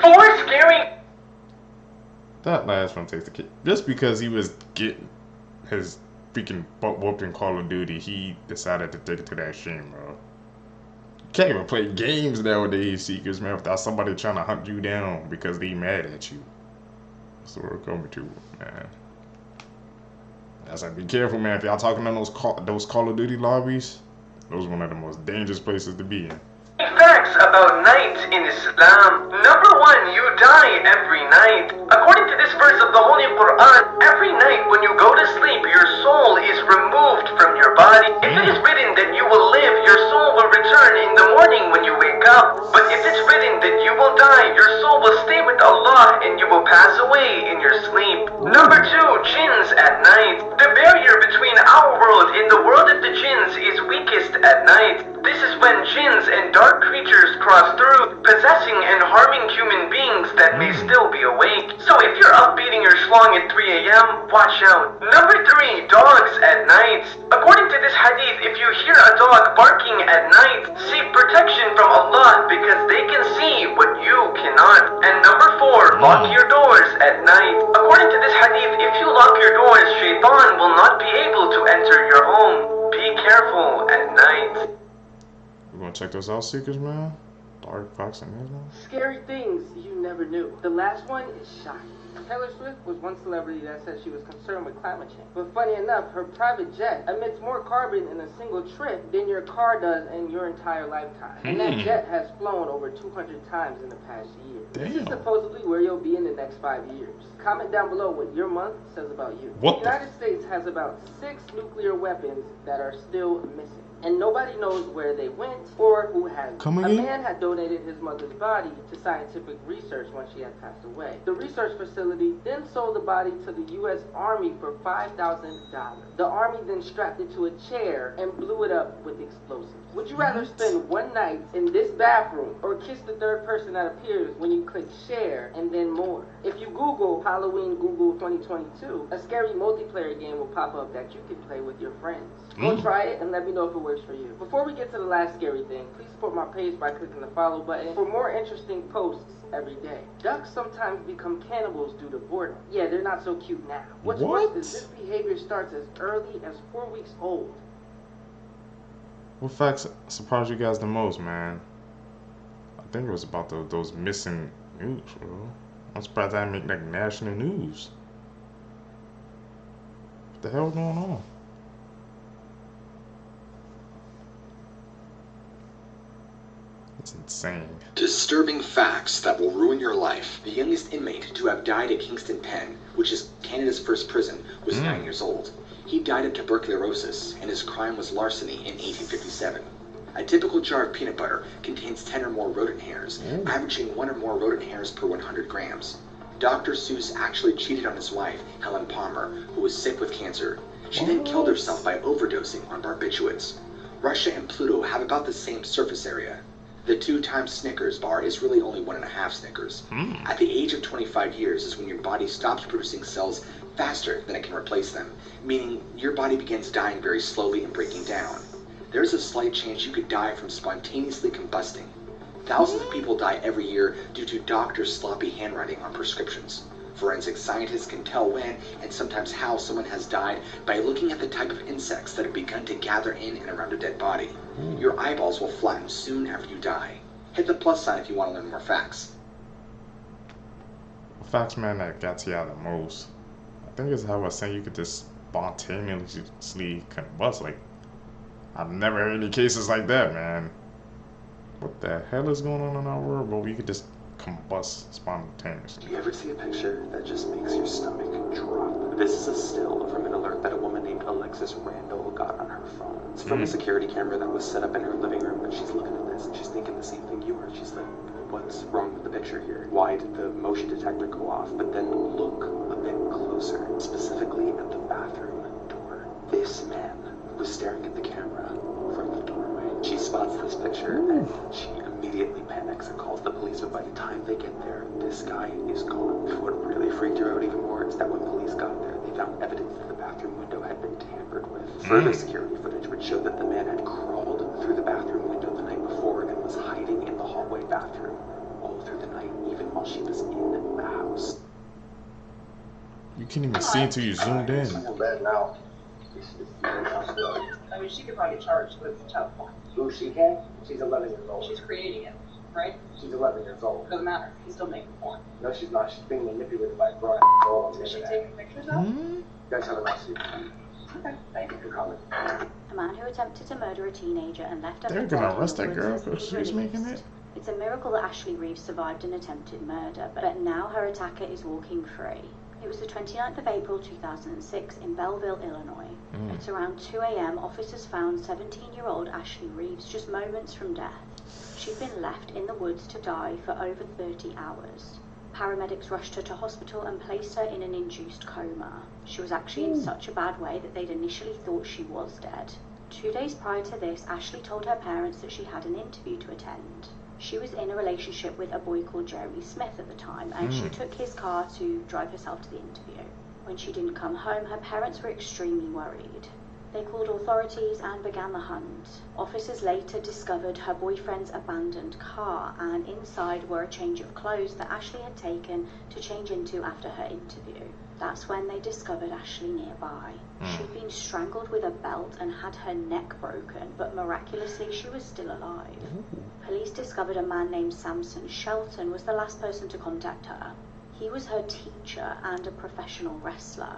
4 scary... That last one takes the kid. Just because he was getting his freaking butt whooped in Call of Duty, he decided to take it to that extreme, bro. You can't even play games nowadays, Seekers, man, without somebody trying to hunt you down because they mad at you. That's what we're coming to, man. That's like, be careful, man. If y'all talking on those Call of Duty lobbies, those are one of the most dangerous places to be in. Facts about nights in Islam. Number 1, you die every night. According to this verse of the Holy Quran, every night when you go to sleep, your soul is removed from your body. If it is written that you will live, your soul will return in the morning when you wake up. But if it's written that you will die, your soul will stay with Allah and you will pass away in your sleep. Number 2, jinns at night. The barrier between our world and the world of the jinns is weakest at night. This is when jinns and dark creatures cross through, possessing and harming human beings that may still be awake. So if you're up beating your schlong at 3 a.m., watch out. Number 3, dogs at night. According to this hadith, if you hear a dog barking at night, seek protection from Allah because they can see what you cannot. And number 4, lock your doors at night. According to this hadith, if you lock your doors, shaitan will not be able to enter your home. Be careful at night. We're gonna check those out, Seekers, man. Dark Fox and Islam? Scary things you never knew. The last one is shocking. Taylor Swift was one celebrity that said she was concerned with climate change. But funny enough, her private jet emits more carbon in a single trip than your car does in your entire lifetime. And that jet has flown over 200 times in the past year. This is supposedly where you'll be in the next 5 years. Comment down below what your month says about you. The United States has about 6 nuclear weapons that are still missing. And nobody knows where they went or who has them. A man had donated his mother's body to scientific research when she had passed away. The research facility then sold the body to the U.S. Army for $5,000. The Army then strapped it to a chair and blew it up with explosives. Would you rather spend one night in this bathroom or kiss the third person that appears when you click share and then more? If you Google Halloween Google 2022, a scary multiplayer game will pop up that you can play with your friends. Go try it and let me know if it works for you. Before we get to the last scary thing, please support my page by clicking the follow button for more interesting posts every day. Ducks sometimes become cannibals due to boredom. Yeah, they're not so cute now. What's worse is this behavior starts as early as 4 weeks old. What facts surprised you guys the most, man? I think it was about those missing news, bro. I'm surprised I didn't make like national news. What the hell going on? It's insane. Disturbing facts that will ruin your life. The youngest inmate to have died at Kingston Pen, which is Canada's first prison, was 9 years old. He died of tuberculosis, and his crime was larceny in 1857. A typical jar of peanut butter contains 10 or more rodent hairs, averaging 1 or more rodent hairs per 100 grams. Dr. Seuss actually cheated on his wife, Helen Palmer, who was sick with cancer. She then killed herself by overdosing on barbiturates. Russia and Pluto have about the same surface area. The 2 times Snickers bar is really only 1.5 Snickers. At the age of 25 years is when your body stops producing cells faster than it can replace them, meaning your body begins dying very slowly and breaking down. There's a slight chance you could die from spontaneously combusting. Thousands of people die every year due to doctors' sloppy handwriting on prescriptions. Forensic scientists can tell when and sometimes how someone has died by looking at the type of insects that have begun to gather in and around a dead body. Your eyeballs will flatten soon after you die. Hit the plus sign if you want to learn more facts. Facts, man, that got to y'all the most. I think it's how I was saying you could just spontaneously combust. Like, I've never heard any cases like that, man. What the hell is going on in our world, bro? We could just combust spontaneously. Do you ever see a picture that just makes your stomach drop? This is a still from an alert that a woman named Alexis Randall got on her phone. It's from a security camera that was set up in her living room, and she's looking at this and she's thinking the same thing you are. She's like, what's wrong with the picture here? Why did the motion detector go off? But then look a bit closer, specifically at the bathroom door. This man was staring at the camera from the doorway. She spots this picture and she immediately panics and calls the police, but by the time they get there, this guy is gone. What really freaked her out even more is that when police got there, they found evidence that the bathroom window had been tampered with. Further security footage would show that the man had crawled through the bathroom window the night before and was hiding in the hallway bathroom all through the night, even while she was in the house. You can't even see until you zoomed in. Now. I mean, she could probably charge with child porn. Who she can? She's 11 years old. She's creating it, right? She's 11 years old. Doesn't matter. He's still making porn. No, she's not. She's being manipulated by grown girl on the Is she internet. taking pictures of? You guys have a nice evening. Okay, thank you. For coming. A man who attempted to murder a teenager and left her. They're gonna arrest that girl because she's making it. It's a miracle that Ashley Reeves survived an attempted murder, but now her attacker is walking free. It was the 29th of April 2006 in Belleville, Illinois. At around 2 a.m, officers found 17-year-old Ashley Reeves just moments from death. She'd been left in the woods to die for over 30 hours. Paramedics rushed her to hospital and placed her in an induced coma. She was actually in such a bad way that they'd initially thought she was dead. 2 days prior to this, Ashley told her parents that she had an interview to attend. She was in a relationship with a boy called Jeremy Smith at the time, and she took his car to drive herself to the interview. When she didn't come home, her parents were extremely worried. They called authorities and began the hunt. Officers later discovered her boyfriend's abandoned car, and inside were a change of clothes that Ashley had taken to change into after her interview. That's when they discovered Ashley nearby. She'd been strangled with a belt and had her neck broken, but miraculously she was still alive. Police discovered a man named Samson Shelton was the last person to contact her. He was her teacher and a professional wrestler.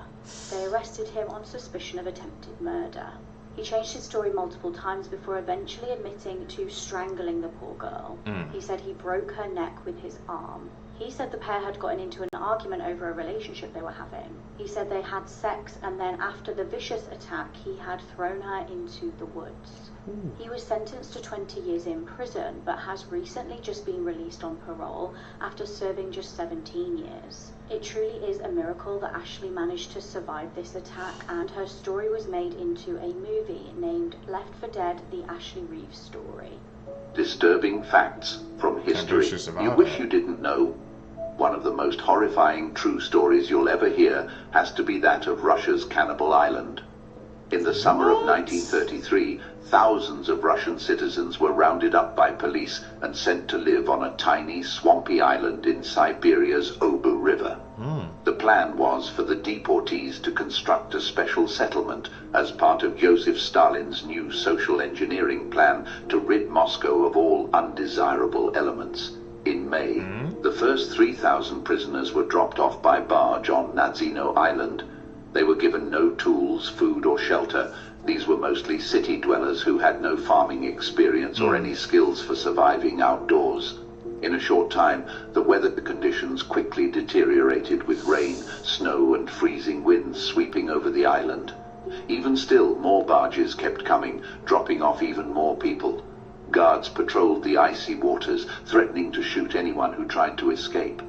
They arrested him on suspicion of attempted murder. He changed his story multiple times before eventually admitting to strangling the poor girl. He said he broke her neck with his arm. He said the pair had gotten into an argument over a relationship they were having. He said they had sex, and then after the vicious attack, he had thrown her into the woods. He was sentenced to 20 years in prison, but has recently just been released on parole after serving just 17 years. It truly is a miracle that Ashley managed to survive this attack, and her story was made into a movie named Left for Dead: The Ashley Reeves Story. Disturbing facts from history you wish you didn't know. One of the most horrifying true stories you'll ever hear has to be that of Russia's Cannibal Island. In the summer of 1933, thousands of Russian citizens were rounded up by police and sent to live on a tiny, swampy island in Siberia's Oba River. The plan was for the deportees to construct a special settlement as part of Joseph Stalin's new social engineering plan to rid Moscow of all undesirable elements. In May, the first 3,000 prisoners were dropped off by barge on Nazino Island. They were given no tools, food, or shelter. These were mostly city dwellers who had no farming experience or any skills for surviving outdoors. In a short time, the weather conditions quickly deteriorated with rain, snow, and freezing winds sweeping over the island. Even still, more barges kept coming, dropping off even more people. Guards patrolled the icy waters, threatening to shoot anyone who tried to escape.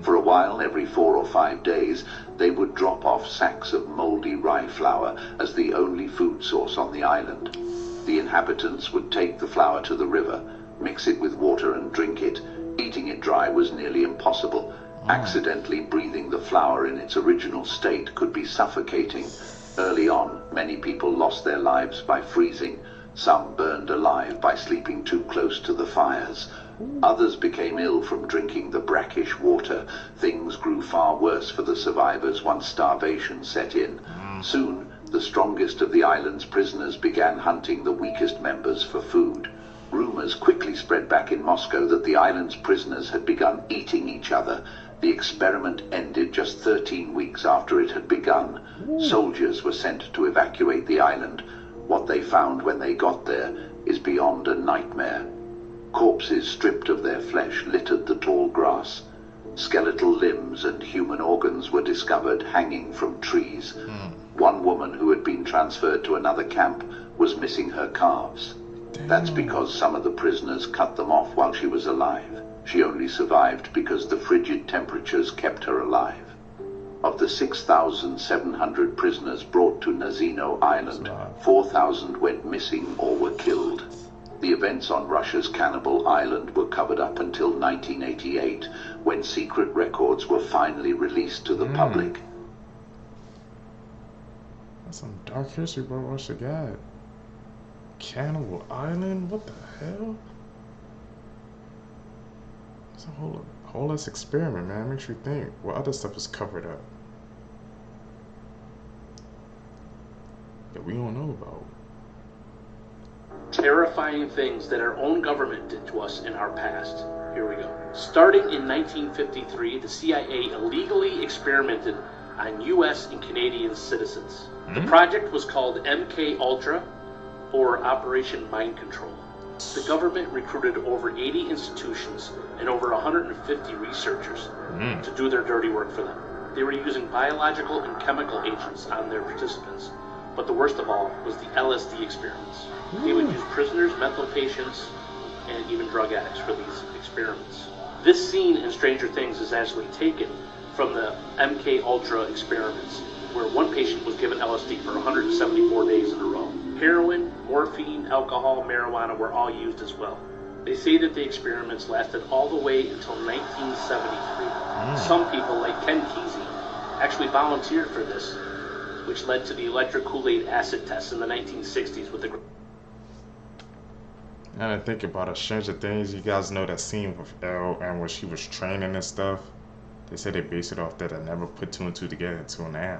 For a while, every 4 or 5 days, they would drop off sacks of moldy rye flour as the only food source on the island. The inhabitants would take the flour to the river, mix it with water and drink it. Eating it dry was nearly impossible. Accidentally breathing the flour in its original state could be suffocating. Early on, many people lost their lives by freezing. Some burned alive by sleeping too close to the fires. Others became ill from drinking the brackish water. Things grew far worse for the survivors once starvation set in. Soon, the strongest of the island's prisoners began hunting the weakest members for food. Rumors quickly spread back in Moscow that the island's prisoners had begun eating each other. The experiment ended just 13 weeks after it had begun. Soldiers were sent to evacuate the island. What they found when they got there is beyond a nightmare. Corpses stripped of their flesh littered the tall grass. Skeletal limbs and human organs were discovered hanging from trees. One woman who had been transferred to another camp was missing her calves. That's because some of the prisoners cut them off while she was alive. She only survived because the frigid temperatures kept her alive. Of the 6,700 prisoners brought to Nazino Island, 4,000 went missing or were killed. The events on Russia's Cannibal Island were covered up until 1988, when secret records were finally released to the public. That's some dark history, bro. Russia got Cannibal Island? What the hell? It's a whole ass experiment, man. Makes you think what other stuff is covered up that we don't know about. Terrifying things that our own government did to us in our past. Here we go. Starting in 1953, the CIA illegally experimented on U.S. and Canadian citizens. The project was called MK Ultra, or Operation Mind Control. The government recruited over 80 institutions and over 150 researchers to do their dirty work for them. They were using biological and chemical agents on their participants, but the worst of all was the LSD experiments. They would use prisoners, mental patients, and even drug addicts for these experiments. This scene in Stranger Things is actually taken from the MK Ultra experiments, where one patient was given LSD for 174 days in a row. Heroin, morphine, alcohol, marijuana were all used as well. They say that the experiments lasted all the way until 1973. Some people, like Ken Kesey, actually volunteered for this which led to the electric Kool-Aid acid test in the 1960s with the... And I think about it, Stranger Things, you guys know that scene with Elle and when she was training and stuff. They said they based it off that. I never put two and two together until now.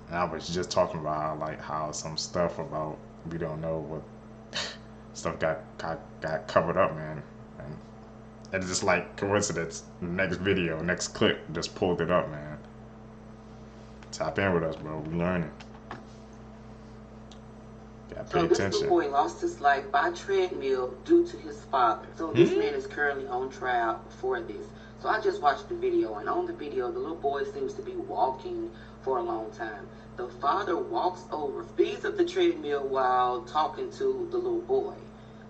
And I was just talking about how some stuff about we don't know what stuff got covered up, man. And it's just like coincidence. The next video, next clip, just pulled it up, man. Tap in with us, bro. We learning. So this little boy lost his life by treadmill due to his father. So this man is currently on trial for this. So I just watched the video, and on the video, the little boy seems to be walking for a long time. The father walks over, speeds up the treadmill while talking to the little boy.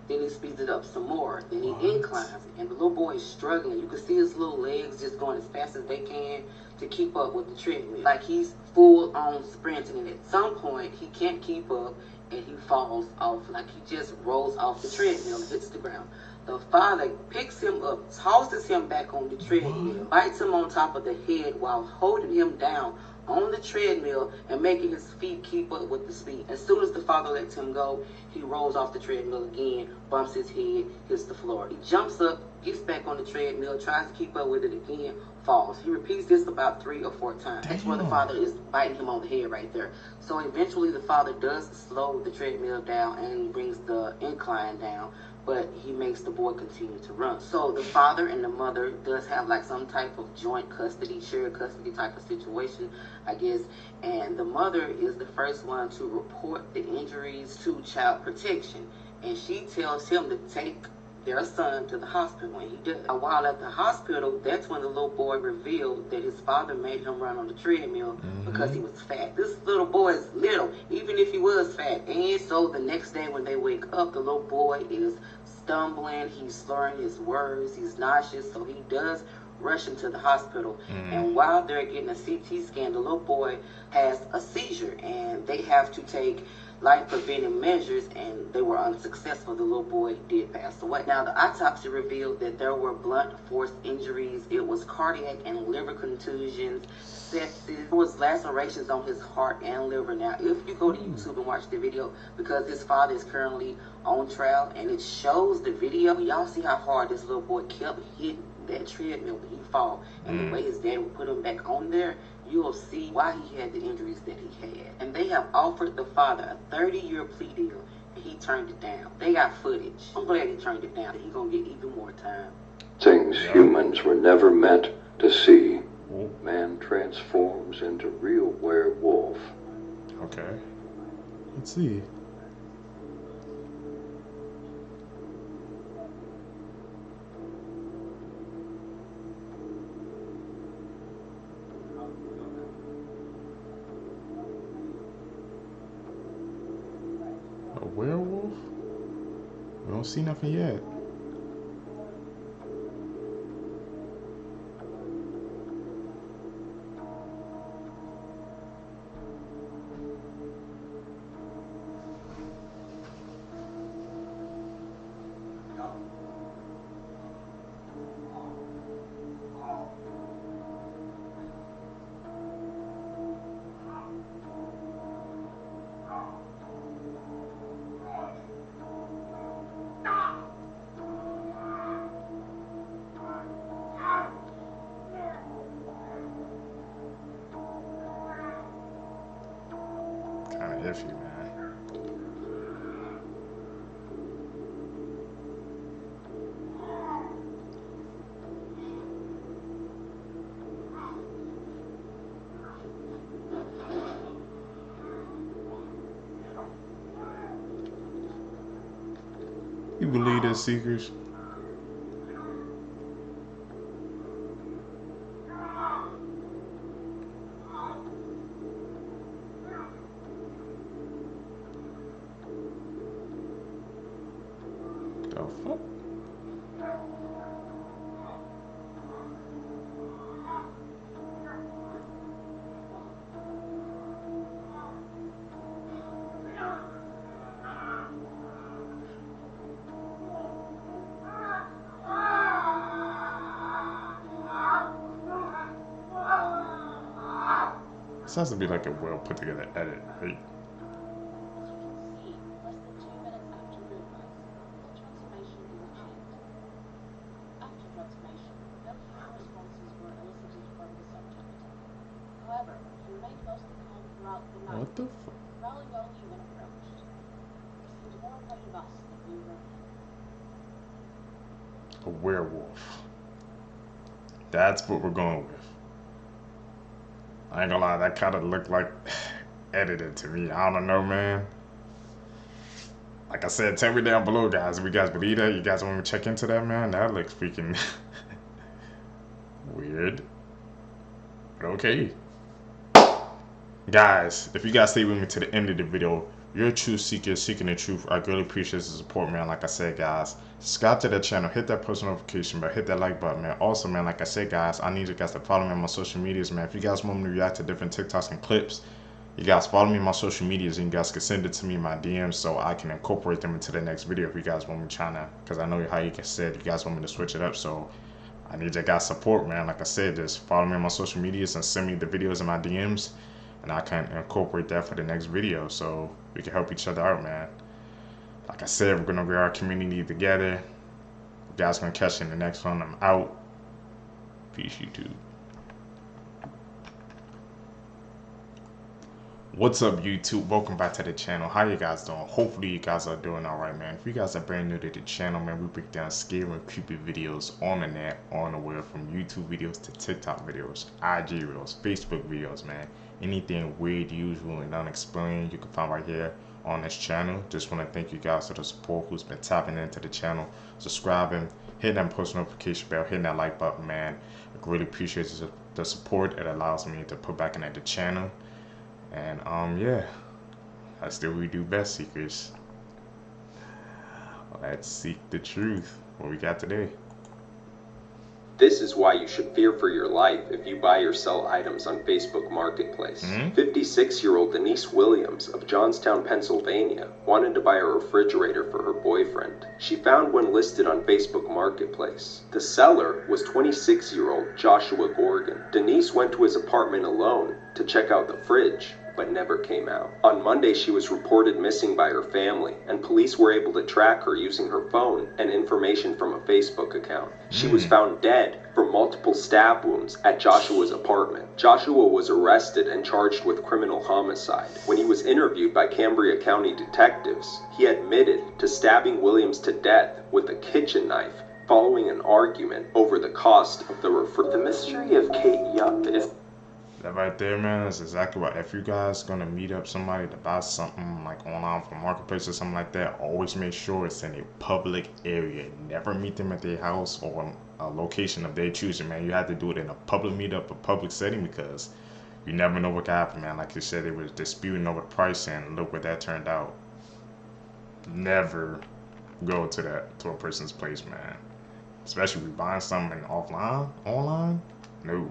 Then he speeds it up some more. Then he inclines, and the little boy is struggling. You can see his little legs just going as fast as they can to keep up with the treadmill. Like he's full on sprinting, and at some point, he can't keep up, and he falls off. Like he just rolls off the treadmill and hits the ground. The father picks him up, tosses him back on the treadmill, bites him on top of the head while holding him down on the treadmill and making his feet keep up with the speed. As soon as the father lets him go, he rolls off the treadmill again, bumps his head, hits the floor. He jumps up, gets back on the treadmill, tries to keep up with it again, falls. He repeats this about 3 or 4 times. That's where the father is biting him on the head right there. So eventually the father does slow the treadmill down and brings the incline down, but he makes the boy continue to run. So the father and the mother does have like some type of joint custody, shared custody type of situation, I guess. And the mother is the first one to report the injuries to child protection. And she tells him to take their son to the hospital, and he does. While at the hospital, that's when the little boy revealed that his father made him run on the treadmill because he was fat. This little boy is little, even if he was fat. And so the next day when they wake up, the little boy is stumbling, he's slurring his words, he's nauseous, so he does rush into the hospital. And while they're getting a CT scan, the little boy has a seizure, and they have to take life-preventing measures, and they were unsuccessful. The little boy did pass away. Now, the autopsy revealed that there were blunt force injuries. It was cardiac and liver contusions, sepsis. There was lacerations on his heart and liver. Now, if you go to YouTube and watch the video, because his father is currently on trial, and it shows the video, y'all see how hard this little boy kept hitting that treadmill when he fall, and the way his dad would put him back on there, you will see why he had the injuries that he had. And they have offered the father a 30-year plea deal, and he turned it down. They got footage. I'm glad he turned it down. He's gonna get even more time. Things humans were never meant to see. Man transforms into real werewolf. Okay. Let's see. A werewolf? We don't see nothing yet. Iffy, man. You believe there's secrets? This has to be like a well put together edit, right? What the fuck? A werewolf. That's what we're going with. I ain't gonna lie, that kind of looked like edited to me. I don't know, man. Like I said, tell me down below, guys. If you guys believe that, you guys want me to check into that, man? That looks freaking weird. But okay. Guys, if you guys stay with me to the end of the video, you're a truth seeker seeking the truth. I really appreciate the support, man. Like I said, guys, subscribe to the channel, hit that post notification bell, hit that like button, man. Also, man, like I said, guys, I need you guys to follow me on my social medias, man. If you guys want me to react to different TikToks and clips, you guys follow me on my social medias, and you guys can send it to me in my DMs so I can incorporate them into the next video if you guys want me trying to, because I know how you said you guys want me to switch it up, so I need your guys' support, man. Like I said, just follow me on my social medias and send me the videos in my DMs, and I can incorporate that for the next video so we can help each other out, man. Like I said, we're gonna grow our community together. You guys gonna catch you in the next one. I'm out. Peace, YouTube. What's up, YouTube? Welcome back to the channel. How you guys doing? Hopefully you guys are doing alright, man. If you guys are brand new to the channel, man, we break down scary and creepy videos on the net, on the web, from YouTube videos to TikTok videos, IG reels, Facebook videos, man. Anything weird, usual, and unexplained, you can find right here on this channel. Just want to thank you guys for the support who's been tapping into the channel, subscribing, hitting that post notification bell, hitting that like button, man. I really appreciate the support. It allows me to put back into the channel. And yeah, that's what we do best, seekers. Let's seek the truth. What we got today? This is why you should fear for your life if you buy or sell items on Facebook Marketplace. 56-year-old Denise Williams of Johnstown, Pennsylvania, wanted to buy a refrigerator for her boyfriend. She found one listed on Facebook Marketplace. The seller was 26-year-old Joshua Gorgon. Denise went to his apartment alone to check out the fridge, but never came out. On Monday, she was reported missing by her family, and police were able to track her using her phone and information from a Facebook account. She was found dead from multiple stab wounds at Joshua's apartment. Joshua was arrested and charged with criminal homicide. When he was interviewed by Cambria County detectives, he admitted to stabbing Williams to death with a kitchen knife following an argument over the cost of the refrigerator. The mystery of Kate Yup is... That right there, man, is exactly what. If you guys gonna meet up somebody to buy something like online from Marketplace or something like that, always make sure it's in a public area. Never meet them at their house or a location of their choosing, man. You have to do it in a public meetup, a public setting, because you never know what can happen, man. Like you said, they was disputing over the price, and look what that turned out. Never go to a person's place, man. Especially if you're buying something online. No.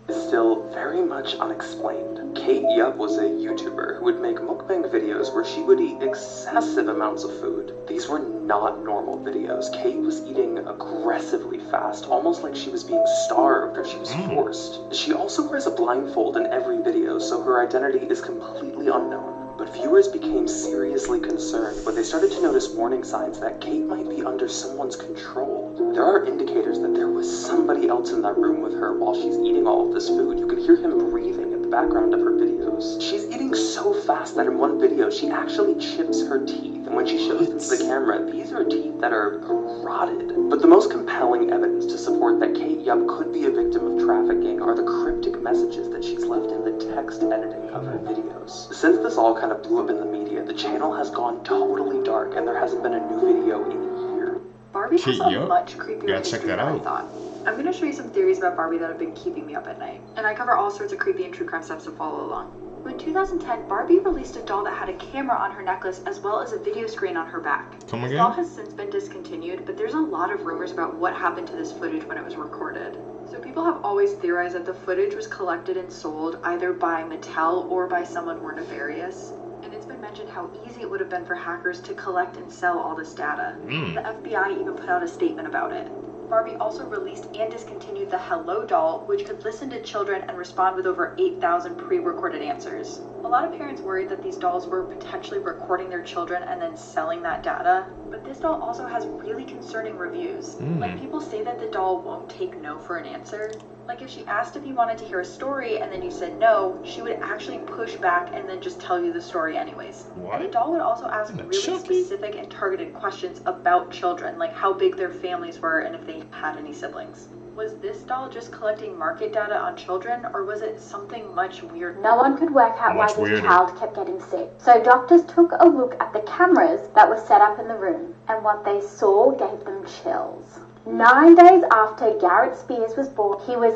Still very much unexplained. Kate Yup was a YouTuber who would make mukbang videos where she would eat excessive amounts of food. These were not normal videos. Kate was eating aggressively fast, almost like she was being starved or she was forced. She also wears a blindfold in every video, so her identity is completely unknown. But viewers became seriously concerned when they started to notice warning signs that Kate might be under someone's control. There are indicators that there was somebody else in that room with her while she's eating all of this food. You can hear him breathing in the background of her videos. She's eating so fast that in one video she actually chips her teeth, and when she shows them to the camera, these are teeth that are rotted. But the most compelling evidence to support that Kate Yup could be a victim of trafficking are the cryptic messages that she's left in the text editing of her videos. Since this all kind of blew up in the media, the channel has gone totally dark, and there hasn't been a new video in a year. Barbie has a much creepier history than I thought. I'm going to show you some theories about Barbie that have been keeping me up at night. And I cover all sorts of creepy and true crime stuff, so follow along. In 2010, Barbie released a doll that had a camera on her necklace as well as a video screen on her back. This doll has since been discontinued, but there's a lot of rumors about what happened to this footage when it was recorded. So people have always theorized that the footage was collected and sold either by Mattel or by someone more nefarious. And it's been mentioned how easy it would have been for hackers to collect and sell all this data. The FBI even put out a statement about it. Barbie also released and discontinued the Hello doll, which could listen to children and respond with over 8,000 pre-recorded answers. A lot of parents worried that these dolls were potentially recording their children and then selling that data, but this doll also has really concerning reviews. Like, people say that the doll won't take no for an answer. Like, if she asked if you wanted to hear a story and then you said no, she would actually push back and then just tell you the story anyways. What? And the doll would also ask really specific and targeted questions about children, like how big their families were and if they had any siblings. Was this doll just collecting market data on children, or was it something much weirder? No one could work out why this child kept getting sick. So doctors took a look at the cameras that were set up in the room, and what they saw gave them chills. 9 days after Garrett Spears was born, he was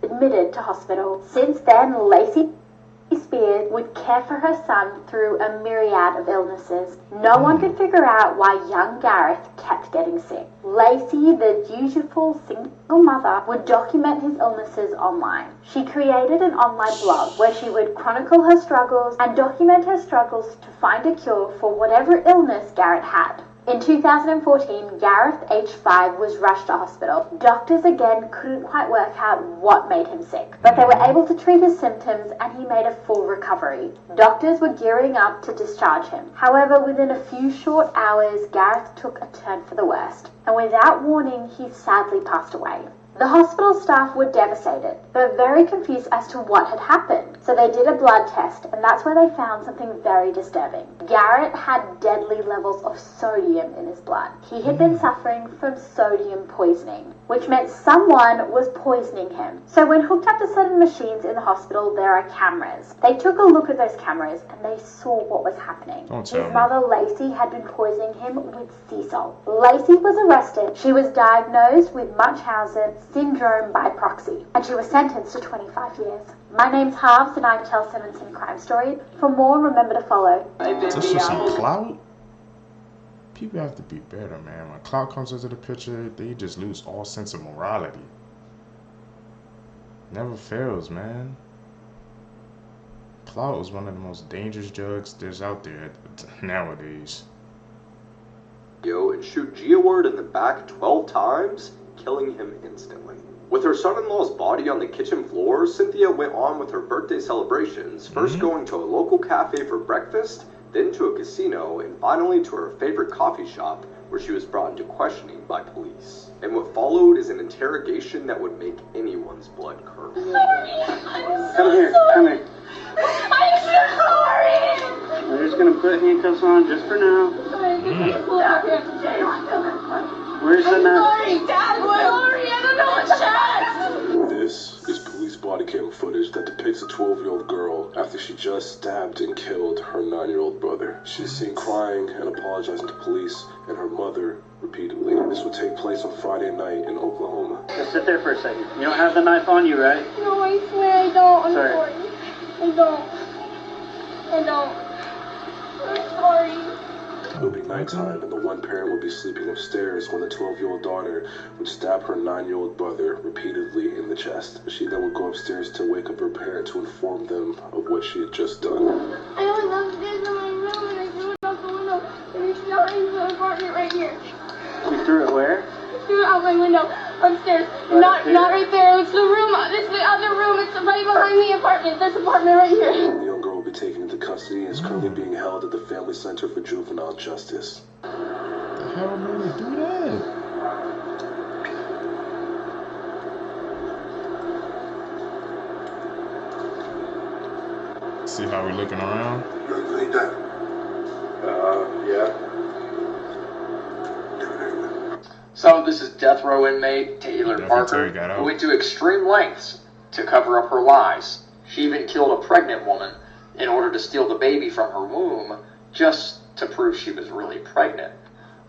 admitted to hospital. Since then, Lacey Spears would care for her son through a myriad of illnesses. No one could figure out why young Gareth kept getting sick. Lacey, the dutiful single mother, would document his illnesses online. She created an online blog where she would chronicle her struggles and document her struggles to find a cure for whatever illness Garrett had. In 2014, Gareth, age 5, was rushed to hospital. Doctors again couldn't quite work out what made him sick, but they were able to treat his symptoms and he made a full recovery. Doctors were gearing up to discharge him. However, within a few short hours, Gareth took a turn for the worst, and without warning, he sadly passed away. The hospital staff were devastated, but very confused as to what had happened. So they did a blood test, and that's where they found something very disturbing. Garrett had deadly levels of sodium in his blood. He had been suffering from sodium poisoning, which meant someone was poisoning him. So when hooked up to certain machines in the hospital, there are cameras. They took a look at those cameras, and they saw what was happening. His mother, Lacey, had been poisoning him with sea salt. Lacey was arrested. She was diagnosed with Munchausen syndrome by proxy, and she was sentenced to 25 years. My name's Harves, and I tell 17 Crime Story. For more, remember to follow. Just for some clout? People have to be better, man. When clout comes into the picture, they just lose all sense of morality. Never fails, man. Clout is one of the most dangerous drugs there's out there nowadays. And shoot Geoward in the back 12 times, killing him instantly. With her son-in-law's body on the kitchen floor, Cynthia went on with her birthday celebrations, first going to a local cafe for breakfast, then to a casino, and finally to her favorite coffee shop, where she was brought into questioning by police. And what followed is an interrogation that would make anyone's blood curdle. Come here. I'm sorry! We're just gonna put handcuffs on just for now. Where's the knife? Sorry, Dad, what? Sorry, I don't know what chest! This is police body cam footage that depicts a 12-year-old girl after she just stabbed and killed her 9-year-old brother. She's seen crying and apologizing to police and her mother repeatedly. This would take place on Friday night in Oklahoma. Just sit there for a second. You don't have the knife on you, right? No, I swear I don't. I'm Sorry. sorry. I don't. I'm sorry. It would be nighttime and the one parent would be sleeping upstairs when the 12-year-old daughter would stab her 9-year-old brother repeatedly in the chest. She then would go upstairs to wake up her parent to inform them of what she had just done. I was upstairs in my room and I threw it out the window and it's not in the apartment right here. You threw it where? I threw it out my window upstairs. Not right there. It's the room. It's the other room. It's right behind the apartment. This apartment right here. The young girl will be taken into custody and is currently being held at the Family Center for Juvenile Justice. The hell made her do that? See how we looking around? Yeah. So this is death row inmate Taylor Parker, who went to extreme lengths to cover up her lies. She even killed a pregnant woman in order to steal the baby from her womb, just to prove she was really pregnant.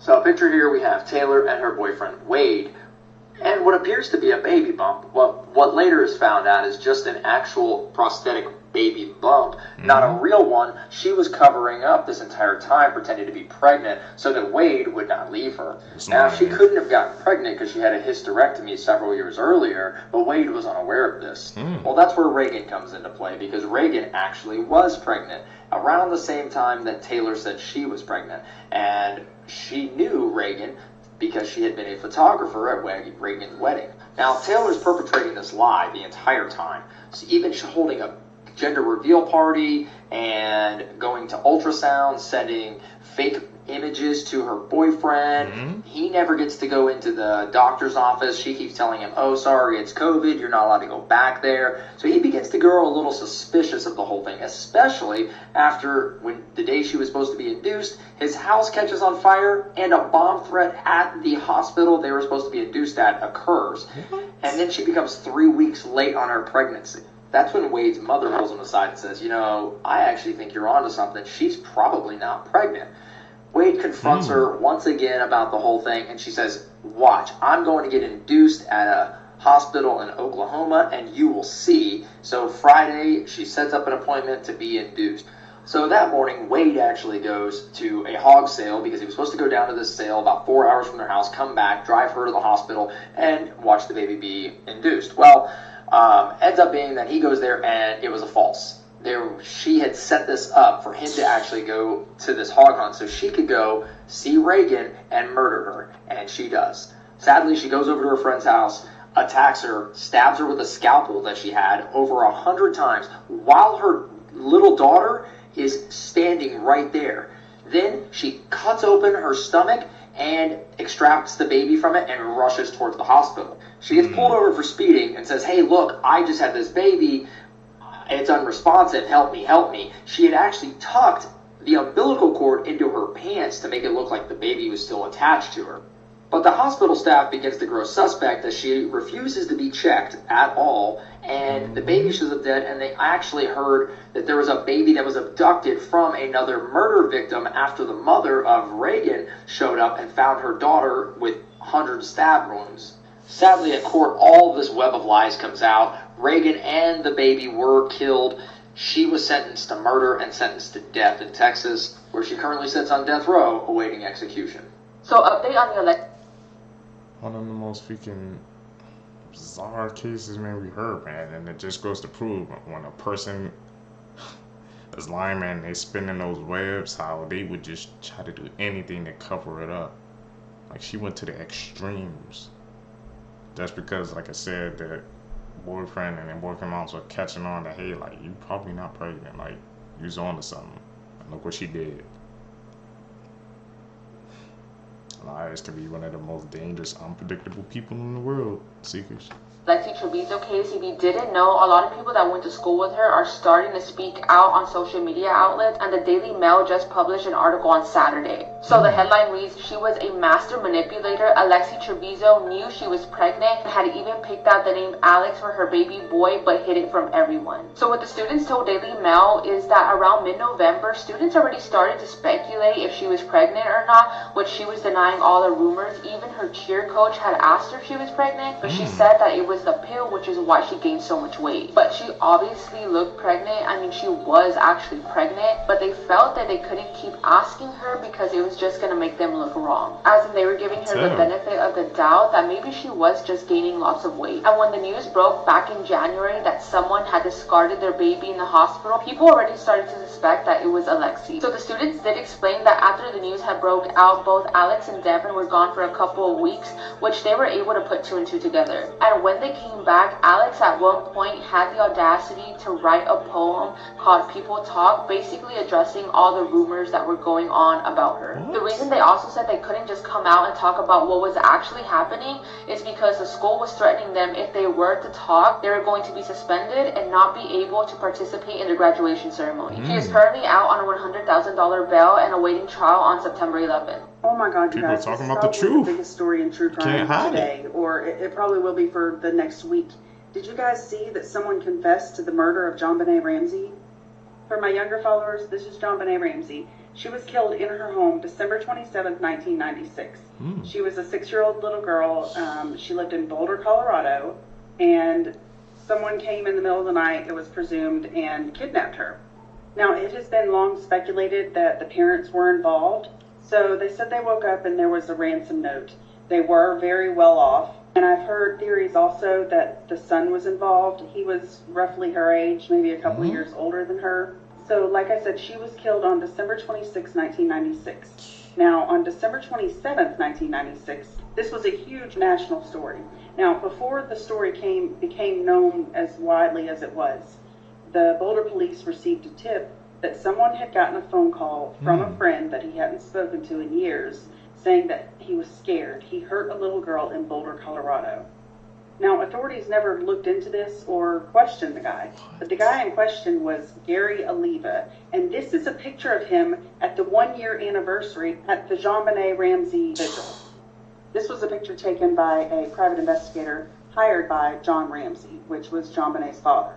So picture here we have Taylor and her boyfriend Wade, and what appears to be a baby bump. Well, what later is found out is just an actual prosthetic baby bump, not a real one. She was covering up this entire time, pretending to be pregnant so that Wade would not leave her. Now, she couldn't have gotten pregnant because she had a hysterectomy several years earlier, but Wade was unaware of this. Well, that's where Reagan comes into play, because Reagan actually was pregnant around the same time that Taylor said she was pregnant. And she knew Reagan because she had been a photographer at Reagan's wedding. Now, Taylor's perpetrating this lie the entire time. So even holding a gender reveal party and going to ultrasound, sending fake images to her boyfriend. He never gets to go into the doctor's office. She keeps telling him, oh, sorry, it's COVID. You're not allowed to go back there. So he begins to grow a little suspicious of the whole thing, especially after when the day she was supposed to be induced, his house catches on fire and a bomb threat at the hospital they were supposed to be induced at occurs. And then she becomes 3 weeks late on her pregnancy. That's when Wade's mother pulls him aside and says, you know, I actually think you're onto something. She's probably not pregnant. Wade confronts her once again about the whole thing, and she says, watch, I'm going to get induced at a hospital in Oklahoma, and you will see. So Friday, she sets up an appointment to be induced. So that morning, Wade actually goes to a hog sale because he was supposed to go down to this sale about 4 hours from their house, come back, drive her to the hospital, and watch the baby be induced. Well, ends up being that he goes there, and it was a false. She had set this up for him to actually go to this hog hunt so she could go see Reagan and murder her, and she does. Sadly, she goes over to her friend's house, attacks her, stabs her with a scalpel that she had over 100 times while her little daughter is standing right there. Then she cuts open her stomach and extracts the baby from it and rushes towards the hospital. She gets pulled over for speeding and says, hey, look, I just had this baby. It's unresponsive. Help me, help me. She had actually tucked the umbilical cord into her pants to make it look like the baby was still attached to her. But the hospital staff begins to grow suspect as she refuses to be checked at all, and the baby shows up dead, and they actually heard that there was a baby that was abducted from another murder victim after the mother of Reagan showed up and found her daughter with 100 stab wounds. Sadly, at court, all of this web of lies comes out. Reagan and the baby were killed. She was sentenced to murder and sentenced to death in Texas, where she currently sits on death row awaiting execution. So, update on the election. One of the most freaking bizarre cases, man, we heard, man. And it just goes to prove when a person is lying, man, they spinning those webs, how they would just try to do anything to cover it up. Like, she went to the extremes. Just because, like I said, that boyfriend and then boyfriend moms were catching on that, hey, like, you probably not pregnant, like, you was on to something. And look what she did. Liars can be one of the most dangerous, unpredictable people in the world, seekers. Lexi Trevizo case, if you didn't know, a lot of people that went to school with her are starting to speak out on social media outlets, and the Daily Mail just published an article on Saturday. So the headline reads, she was a master manipulator. Alexi Trevizo knew she was pregnant and had even picked out the name Alex for her baby boy, but hid it from everyone. So what the students told Daily Mail is that around mid-November, students already started to speculate if she was pregnant or not, which she was denying all the rumors. Even her cheer coach had asked her if she was pregnant, but she said that it was the pill, which is why she gained so much weight. But she obviously looked pregnant. I mean, she was actually pregnant, but they felt that they couldn't keep asking her because it was just going to make them look wrong. As in, they were giving her the benefit of the doubt that maybe she was just gaining lots of weight. And when the news broke back in January that someone had discarded their baby in the hospital, people already started to suspect that it was Alexi. So the students did explain that after the news had broke out, both Alex and Devin were gone for a couple of weeks, which they were able to put 2 and 2 together. And when they came back, Alex at one point had the audacity to write a poem called People Talk, basically addressing all the rumors that were going on about her. The reason they also said they couldn't just come out and talk about what was actually happening is because the school was threatening them if they were to talk, they were going to be suspended and not be able to participate in the graduation ceremony. She is currently out on a $100,000 bail and awaiting trial on September 11th. Oh my God, you People guys! talking This is about the probably truth. the biggest story in true crime today, or it probably will be for the next week. Did you guys see that someone confessed to the murder of JonBenet Ramsey? For my younger followers, this is JonBenet Ramsey. She was killed in her home December 27th, 1996. She was a 6-year-old little girl. She lived in Boulder, Colorado, and someone came in the middle of the night, it was presumed, and kidnapped her. Now, it has been long speculated that the parents were involved. So they said they woke up and there was a ransom note. They were very well off. And I've heard theories also that the son was involved. He was roughly her age, maybe a couple of years older than her. So like I said, she was killed on December 26, 1996. Now, on December 27th, 1996, this was a huge national story. Now, before the story became known as widely as it was, the Boulder police received a tip that someone had gotten a phone call from a friend that he hadn't spoken to in years, saying that he was scared. He hurt a little girl in Boulder, Colorado. Now, authorities never looked into this or questioned the guy, but the guy in question was Gary Oliva, and this is a picture of him at the 1-year anniversary at the JonBenet Ramsey vigil. This was a picture taken by a private investigator hired by John Ramsey, which was JonBenet's father.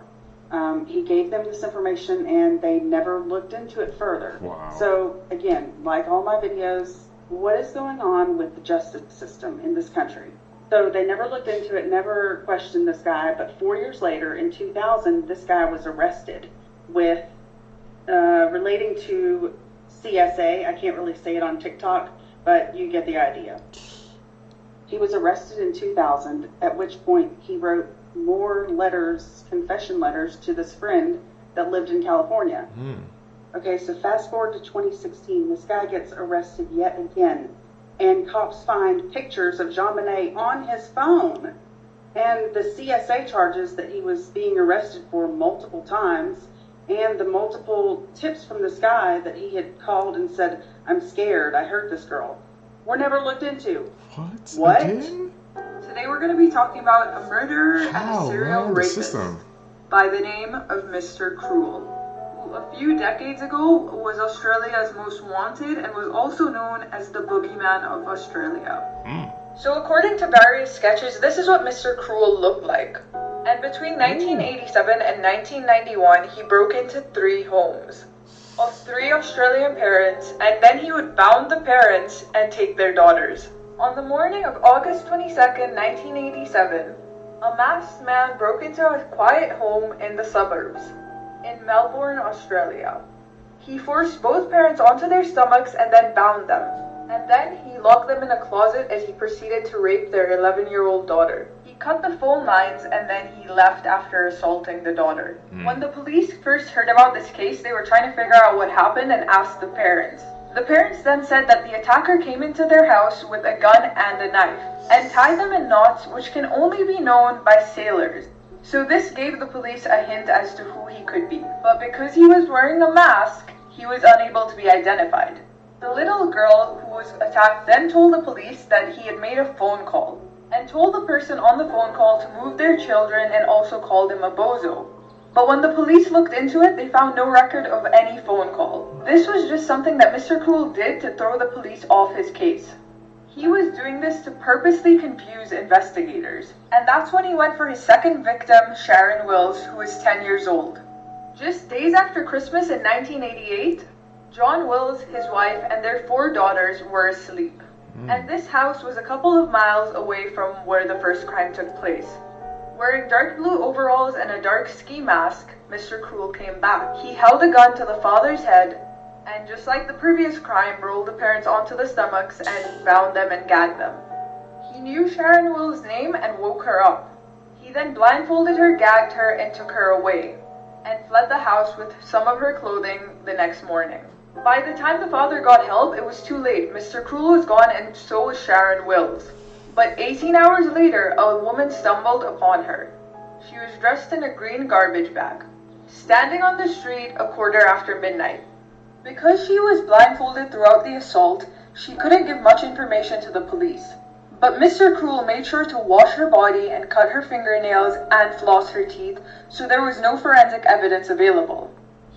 He gave them this information, and they never looked into it further. Wow. So, again, like all my videos, what is going on with the justice system in this country? So they never looked into it, never questioned this guy, but 4 years later, in 2000, this guy was arrested with, relating to CSA. I can't really say it on TikTok, but you get the idea. He was arrested in 2000, at which point he wrote more letters, confession letters, to this friend that lived in California. Okay, so fast forward to 2016, this guy gets arrested yet again, and cops find pictures of JonBenet on his phone. And the CSA charges that he was being arrested for multiple times, and the multiple tips from this guy that he had called and said, "I'm scared, I hurt this girl," were never looked into. What? Again? Today we're going to be talking about a murderer and a serial rapist by the name of Mr. Cruel, who a few decades ago was Australia's most wanted and was also known as the boogeyman of Australia. So according to various sketches, this is what Mr. Cruel looked like. And between 1987 and 1991, he broke into 3 homes of 3 Australian parents, and then he would bound the parents and take their daughters. On the morning of August 22nd, 1987, a masked man broke into a quiet home in the suburbs in Melbourne, Australia. He forced both parents onto their stomachs and then bound them. And then he locked them in a closet as he proceeded to rape their 11-year-old daughter. He cut the phone lines and then he left after assaulting the daughter. When the police first heard about this case, they were trying to figure out what happened and asked the parents. The parents then said that the attacker came into their house with a gun and a knife and tied them in knots, which can only be known by sailors. So this gave the police a hint as to who he could be. But because he was wearing a mask, he was unable to be identified. The little girl who was attacked then told the police that he had made a phone call and told the person on the phone call to move their children and also called him a bozo. But when the police looked into it, they found no record of any phone call. This was just something that Mr. Cruel did to throw the police off his case. He was doing this to purposely confuse investigators. And that's when he went for his second victim, Sharon Wills, who was 10 years old. Just days after Christmas in 1988, John Wills, his wife, and their 4 daughters were asleep. And this house was a couple of miles away from where the first crime took place. Wearing dark blue overalls and a dark ski mask, Mr. Cruel came back. He held a gun to the father's head, and just like the previous crime, rolled the parents onto the stomachs and bound them and gagged them. He knew Sharon Wills' name and woke her up. He then blindfolded her, gagged her, and took her away, and fled the house with some of her clothing the next morning. By the time the father got help, it was too late. Mr. Cruel was gone, and so was Sharon Wills. But 18 hours later, a woman stumbled upon her. She was dressed in a green garbage bag, standing on the street a quarter after midnight. Because she was blindfolded throughout the assault, she couldn't give much information to the police. But Mr. Cruel made sure to wash her body and cut her fingernails and floss her teeth, so there was no forensic evidence available.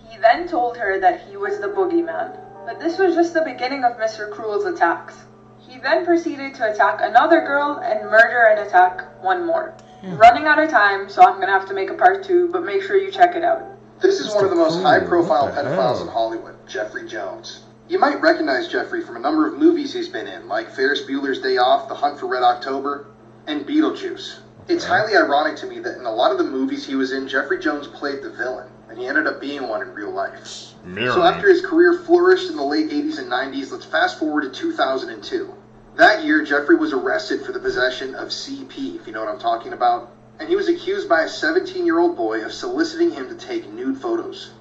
He then told her that he was the boogeyman. But this was just the beginning of Mr. Cruel's attacks. He then proceeded to attack another girl and murder and attack one more. Running out of time, so I'm going to have to make a part 2, but make sure you check it out. This is one of the most high-profile pedophiles in Hollywood, Jeffrey Jones. You might recognize Jeffrey from a number of movies he's been in, like Ferris Bueller's Day Off, The Hunt for Red October, and Beetlejuice. It's highly ironic to me that in a lot of the movies he was in, Jeffrey Jones played the villain, and he ended up being one in real life. So after his career flourished in the late 80s and 90s, let's fast forward to 2002. That year, Jeffrey was arrested for the possession of CP, if you know what I'm talking about, and he was accused by a 17-year-old boy of soliciting him to take nude photos.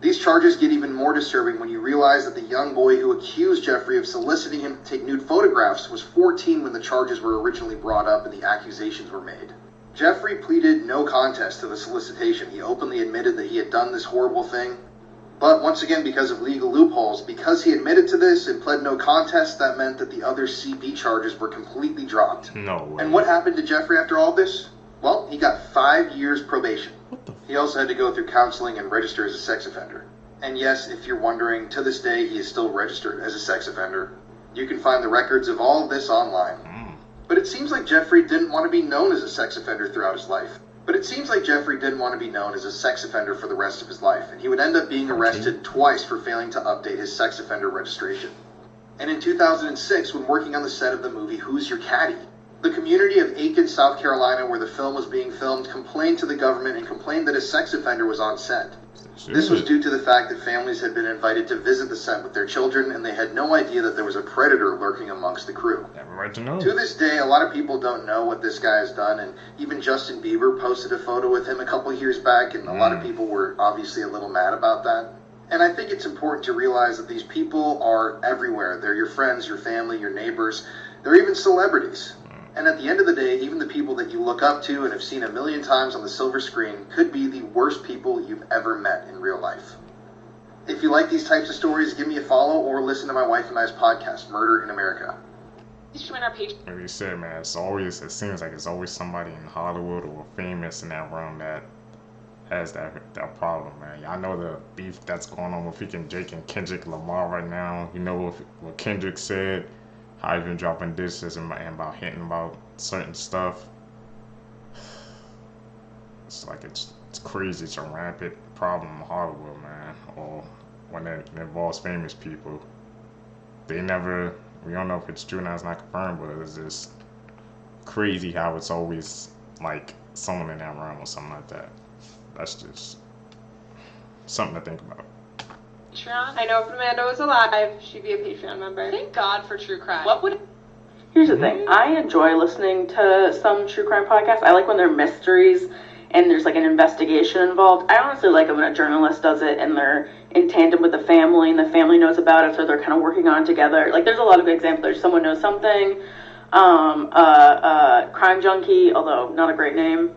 These charges get even more disturbing when you realize that the young boy who accused Jeffrey of soliciting him to take nude photographs was 14 when the charges were originally brought up and the accusations were made. Jeffrey pleaded no contest to the solicitation. He openly admitted that he had done this horrible thing. But once again, because of legal loopholes, because he admitted to this and pled no contest, that meant that the other CB charges were completely dropped. No way. And what happened to Jeffrey after all this? Well, he got 5 years probation. He also had to go through counseling and register as a sex offender. And yes, if you're wondering, to this day he is still registered as a sex offender. You can find the records of all of this online. But it seems like Jeffrey didn't want to be known as a sex offender throughout his life. For the rest of his life, and he would end up being arrested twice for failing to update his sex offender registration. And in 2006, when working on the set of the movie Who's Your Caddy?, the community of Aiken, South Carolina, where the film was being filmed, complained to the government and complained that a sex offender was on set. This was due to the fact that families had been invited to visit the set with their children, and they had no idea that there was a predator lurking amongst the crew. To this day, a lot of people don't know what this guy has done, and even Justin Bieber posted a photo with him a couple years back, and a lot of people were obviously a little mad about that. And I think it's important to realize that these people are everywhere. They're your friends, your family, your neighbors. They're even celebrities. And at the end of the day, even the people that you look up to and have seen a million times on the silver screen could be the worst people you've ever met in real life. If you like these types of stories, give me a follow or listen to my wife and I's podcast, Murder in America. Like you said, man, it seems like it's always somebody in Hollywood or famous in that realm that has that problem, man. Y'all know the beef that's going on with freaking Jake and Kendrick Lamar right now. You know what Kendrick said, how he's been dropping disses and about hitting about certain stuff. It's like it's crazy. It's a rampant problem in Hollywood, man. Or when it involves famous people, we don't know if it's true now, it's not confirmed, but it's just crazy how it's always like someone in that realm or something like that. That's just something to think about. Patreon. I know if Amanda was alive, she'd be a Patreon member. Thank God for true crime. What would... Here's the thing. I enjoy listening to some true crime podcasts. I like when they're mysteries and there's like an investigation involved. I honestly like it when a journalist does it and they're in tandem with the family and the family knows about it, so they're kind of working on it together. Like there's a lot of good examples. There's Someone Knows Something, Crime Junkie, although not a great name.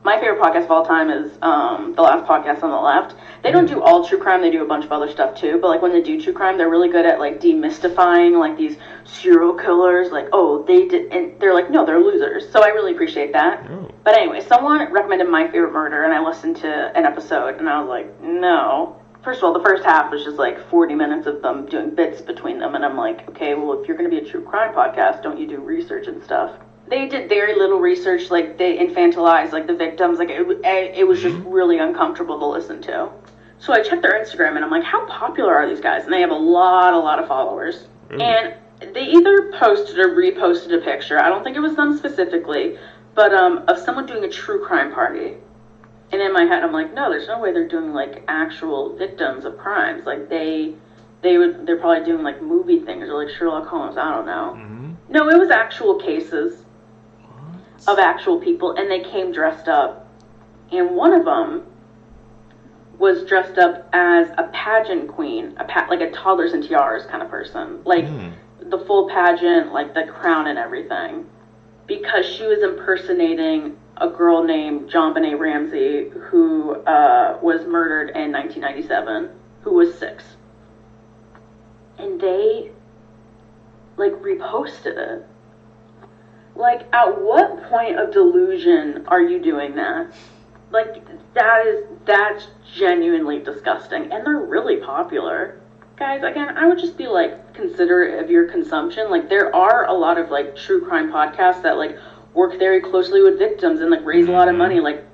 My favorite podcast of all time is The Last Podcast on the Left. They don't do all true crime, they do a bunch of other stuff too, but like when they do true crime, they're really good at like demystifying like these serial killers, like, oh, they did, and they're like, no, they're losers. So I really appreciate that. But anyway, someone recommended My Favorite Murder, and I listened to an episode, and I was like, no. First of all, the first half was just like 40 minutes of them doing bits between them, and I'm like, okay, well, if you're going to be a true crime podcast, don't you do research and stuff? They did very little research, like they infantilized like the victims, like it was just really uncomfortable to listen to. So I checked their Instagram and I'm like, how popular are these guys? And they have a lot of followers. And they either posted or reposted a picture, I don't think it was them specifically, but of someone doing a true crime party. And in my head I'm like, no, there's no way they're doing like actual victims of crimes. Like they're probably doing like movie things or like Sherlock Holmes, I don't know. No, it was actual cases of actual people, and they came dressed up. And one of them was dressed up as a pageant queen, like a toddlers and tiaras kind of person. Like the full pageant, like the crown and everything. Because she was impersonating a girl named JonBenet Ramsey who was murdered in 1997, who was 6. And they, like, reposted it. Like, at what point of delusion are you doing that? Like, that's genuinely disgusting. And they're really popular. Guys, again, I would just be, like, considerate of your consumption. Like, there are a lot of, like, true crime podcasts that, like, work very closely with victims and, like, raise a lot of money. Like,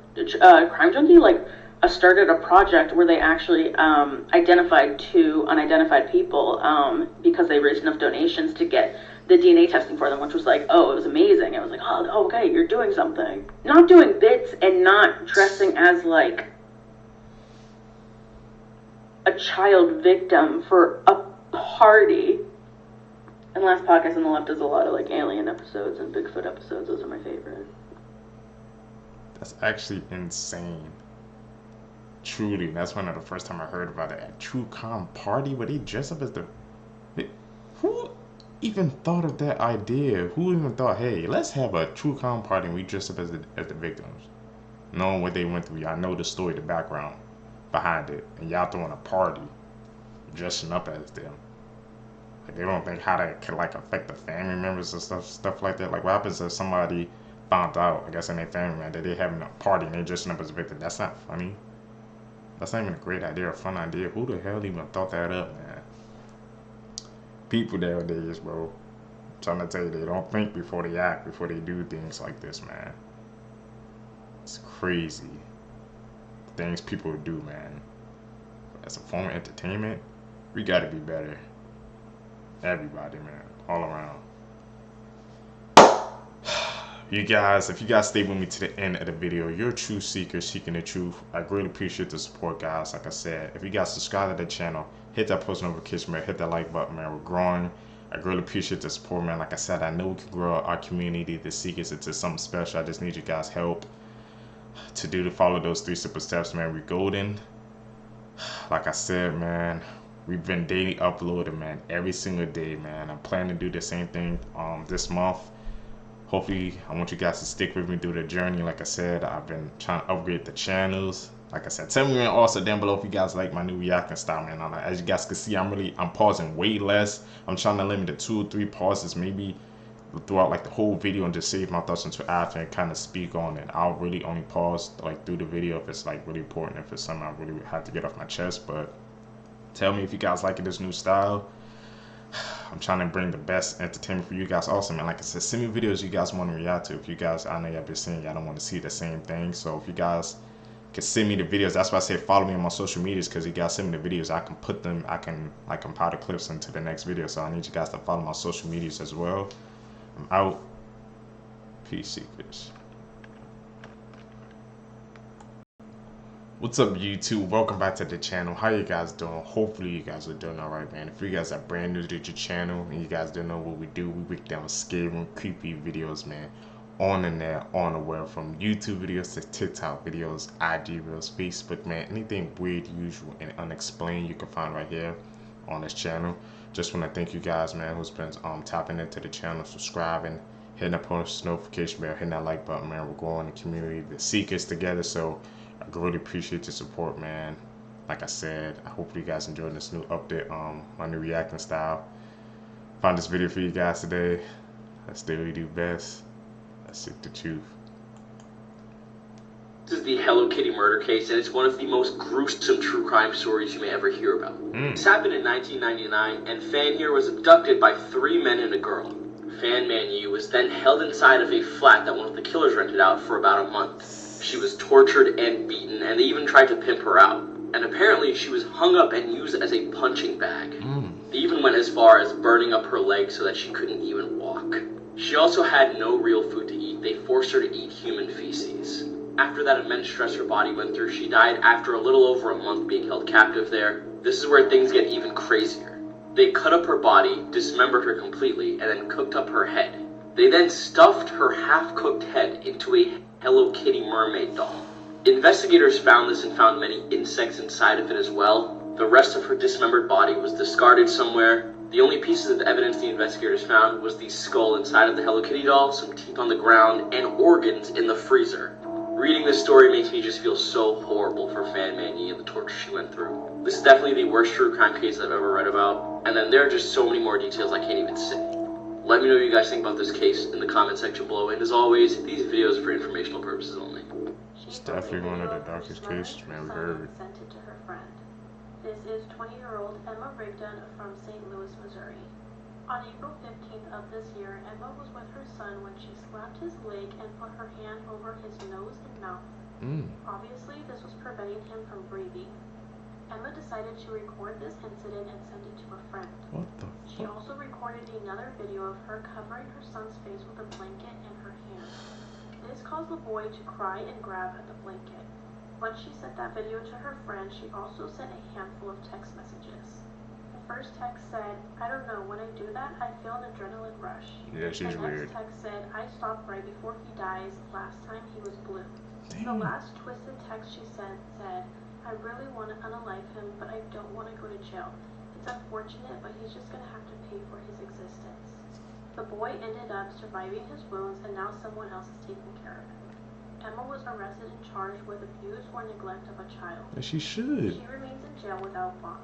Crime Junkie, like, started a project where they actually identified 2 unidentified people because they raised enough donations to get the DNA testing for them, which was like, oh, it was amazing. It was like, oh, okay, you're doing something. Not doing bits and not dressing as, like, a child victim for a party. And Last Podcast on the Left does a lot of, like, alien episodes and Bigfoot episodes. Those are my favorite. That's actually insane. truly, that's one of the first time I heard about it. A true crime party where they dress up as the... Who even thought of that idea? Who even thought, hey, let's have a true crime party and we dress up as the victims? Knowing what they went through, y'all know the story, the background behind it, and y'all throwing a party, dressing up as them. Like, they don't think how that could like affect the family members and stuff like that. Like, what happens if somebody found out, I guess, in their family, man, that they're having a party and they're dressing up as a victim? That's not funny. That's not even a great idea or fun idea. Who the hell even thought that up, man? People nowadays, bro, I'm trying to tell you, they don't think before they act, before they do things like this, man. It's crazy. Things people do, man. As a form of entertainment, we gotta be better. Everybody, man, all around. You guys, if you guys stay with me to the end of the video, you're a true seeker seeking the truth. I greatly appreciate the support, guys. Like I said, if you guys subscribe to the channel, hit that post notification bell, hit that like button, man. We're growing. I greatly appreciate the support, man. Like I said, I know we can grow our community, the seekers, into something special. I just need you guys' help to follow those 3 simple steps, man. We're golden. Like I said, man, we've been daily uploading, man, every single day, man. I'm planning to do the same thing this month. Hopefully, I want you guys to stick with me through the journey. Like I said, I've been trying to upgrade the channels. Like I said, tell me also down below if you guys like my new reacting style, man. As you guys can see, I'm pausing way less. I'm trying to limit to 2 or 3 pauses, maybe throughout like the whole video, and just save my thoughts until after and kind of speak on it. I'll really only pause like through the video if it's like really important, if it's something I really have to get off my chest. But tell me if you guys like this new style. I'm trying to bring the best entertainment for you guys also, man. Like I said, send me videos you guys want to react to. If you guys, I know y'all been saying y'all don't want to see the same thing. So if you guys can send me the videos, that's why I say follow me on my social medias, because you guys send me the videos, I can put them, I can like compile the clips into the next video. So I need you guys to follow my social medias as well. I'm out. Peace, seekers. What's up, YouTube? Welcome back to the channel. How you guys doing? Hopefully you guys are doing alright, man. If you guys are brand new to the channel and you guys don't know what we do, we break down scary, creepy videos, man, on the net, on the web, from YouTube videos to TikTok videos, IG reels, Facebook, man. Anything weird, usual, and unexplained you can find right here on this channel. Just want to thank you guys, man, who's been tapping into the channel, subscribing, hitting that post notification bell, hitting that like button, man. We're growing the community, the seekers together. So I really appreciate your support, man. Like I said, I hope you guys enjoyed this new update on my new reacting style. Found this video for you guys today. Let's do what we do best. Let's seek the truth. This is the Hello Kitty murder case, and it's one of the most gruesome true crime stories you may ever hear about. This happened in 1999, and Fan here was abducted by 3 men and a girl. Fan Man Yu was then held inside of a flat that one of the killers rented out for about a month. She was tortured and beaten, and they even tried to pimp her out. And apparently she was hung up and used as a punching bag. They even went as far as burning up her legs so that she couldn't even walk. She also had no real food to eat. They forced her to eat human feces. After that immense stress her body went through, she died after a little over a month being held captive there. This is where things get even crazier. They cut up her body, dismembered her completely, and then cooked up her head. They then stuffed her half-cooked head into a Hello Kitty mermaid doll. Investigators found this and found many insects inside of it as well. The rest of her dismembered body was discarded somewhere. The only pieces of evidence the investigators found was the skull inside of the Hello Kitty doll, some teeth on the ground, and organs in the freezer. Reading this story makes me just feel so horrible for Fan Man Yi and the torture she went through. This is definitely the worst true crime case I've ever read about, and then there are just so many more details I can't even say. Let me know what you guys think about this case in the comment section below, and as always, these videos are for informational purposes only. It's definitely one of the darkest cases, man, we heard. Sent it to her friend. This is 20-year-old Emma Rigdon from St. Louis, Missouri. On April 15th of this year, Emma was with her son when she slapped his leg and put her hand over his nose and mouth. Obviously, this was preventing him from breathing. Emma decided to record this incident and send it to a friend. What the She also recorded another video of her covering her son's face with a blanket in her hand. This caused the boy to cry and grab at the blanket. Once she sent that video to her friend, she also sent a handful of text messages. The first text said, "I don't know, when I do that, I feel an adrenaline rush." Yeah, she's weird. The next text said, "I stopped right before he dies. Last time he was blue." The last twisted text she sent said, I really want to unalive him, but I don't want to go to jail. It's unfortunate, but he's just going to have to pay for his existence. The boy ended up surviving his wounds, and now someone else is taking care of him. Emma was arrested and charged with abuse or neglect of a child. And she should. She remains in jail without bond.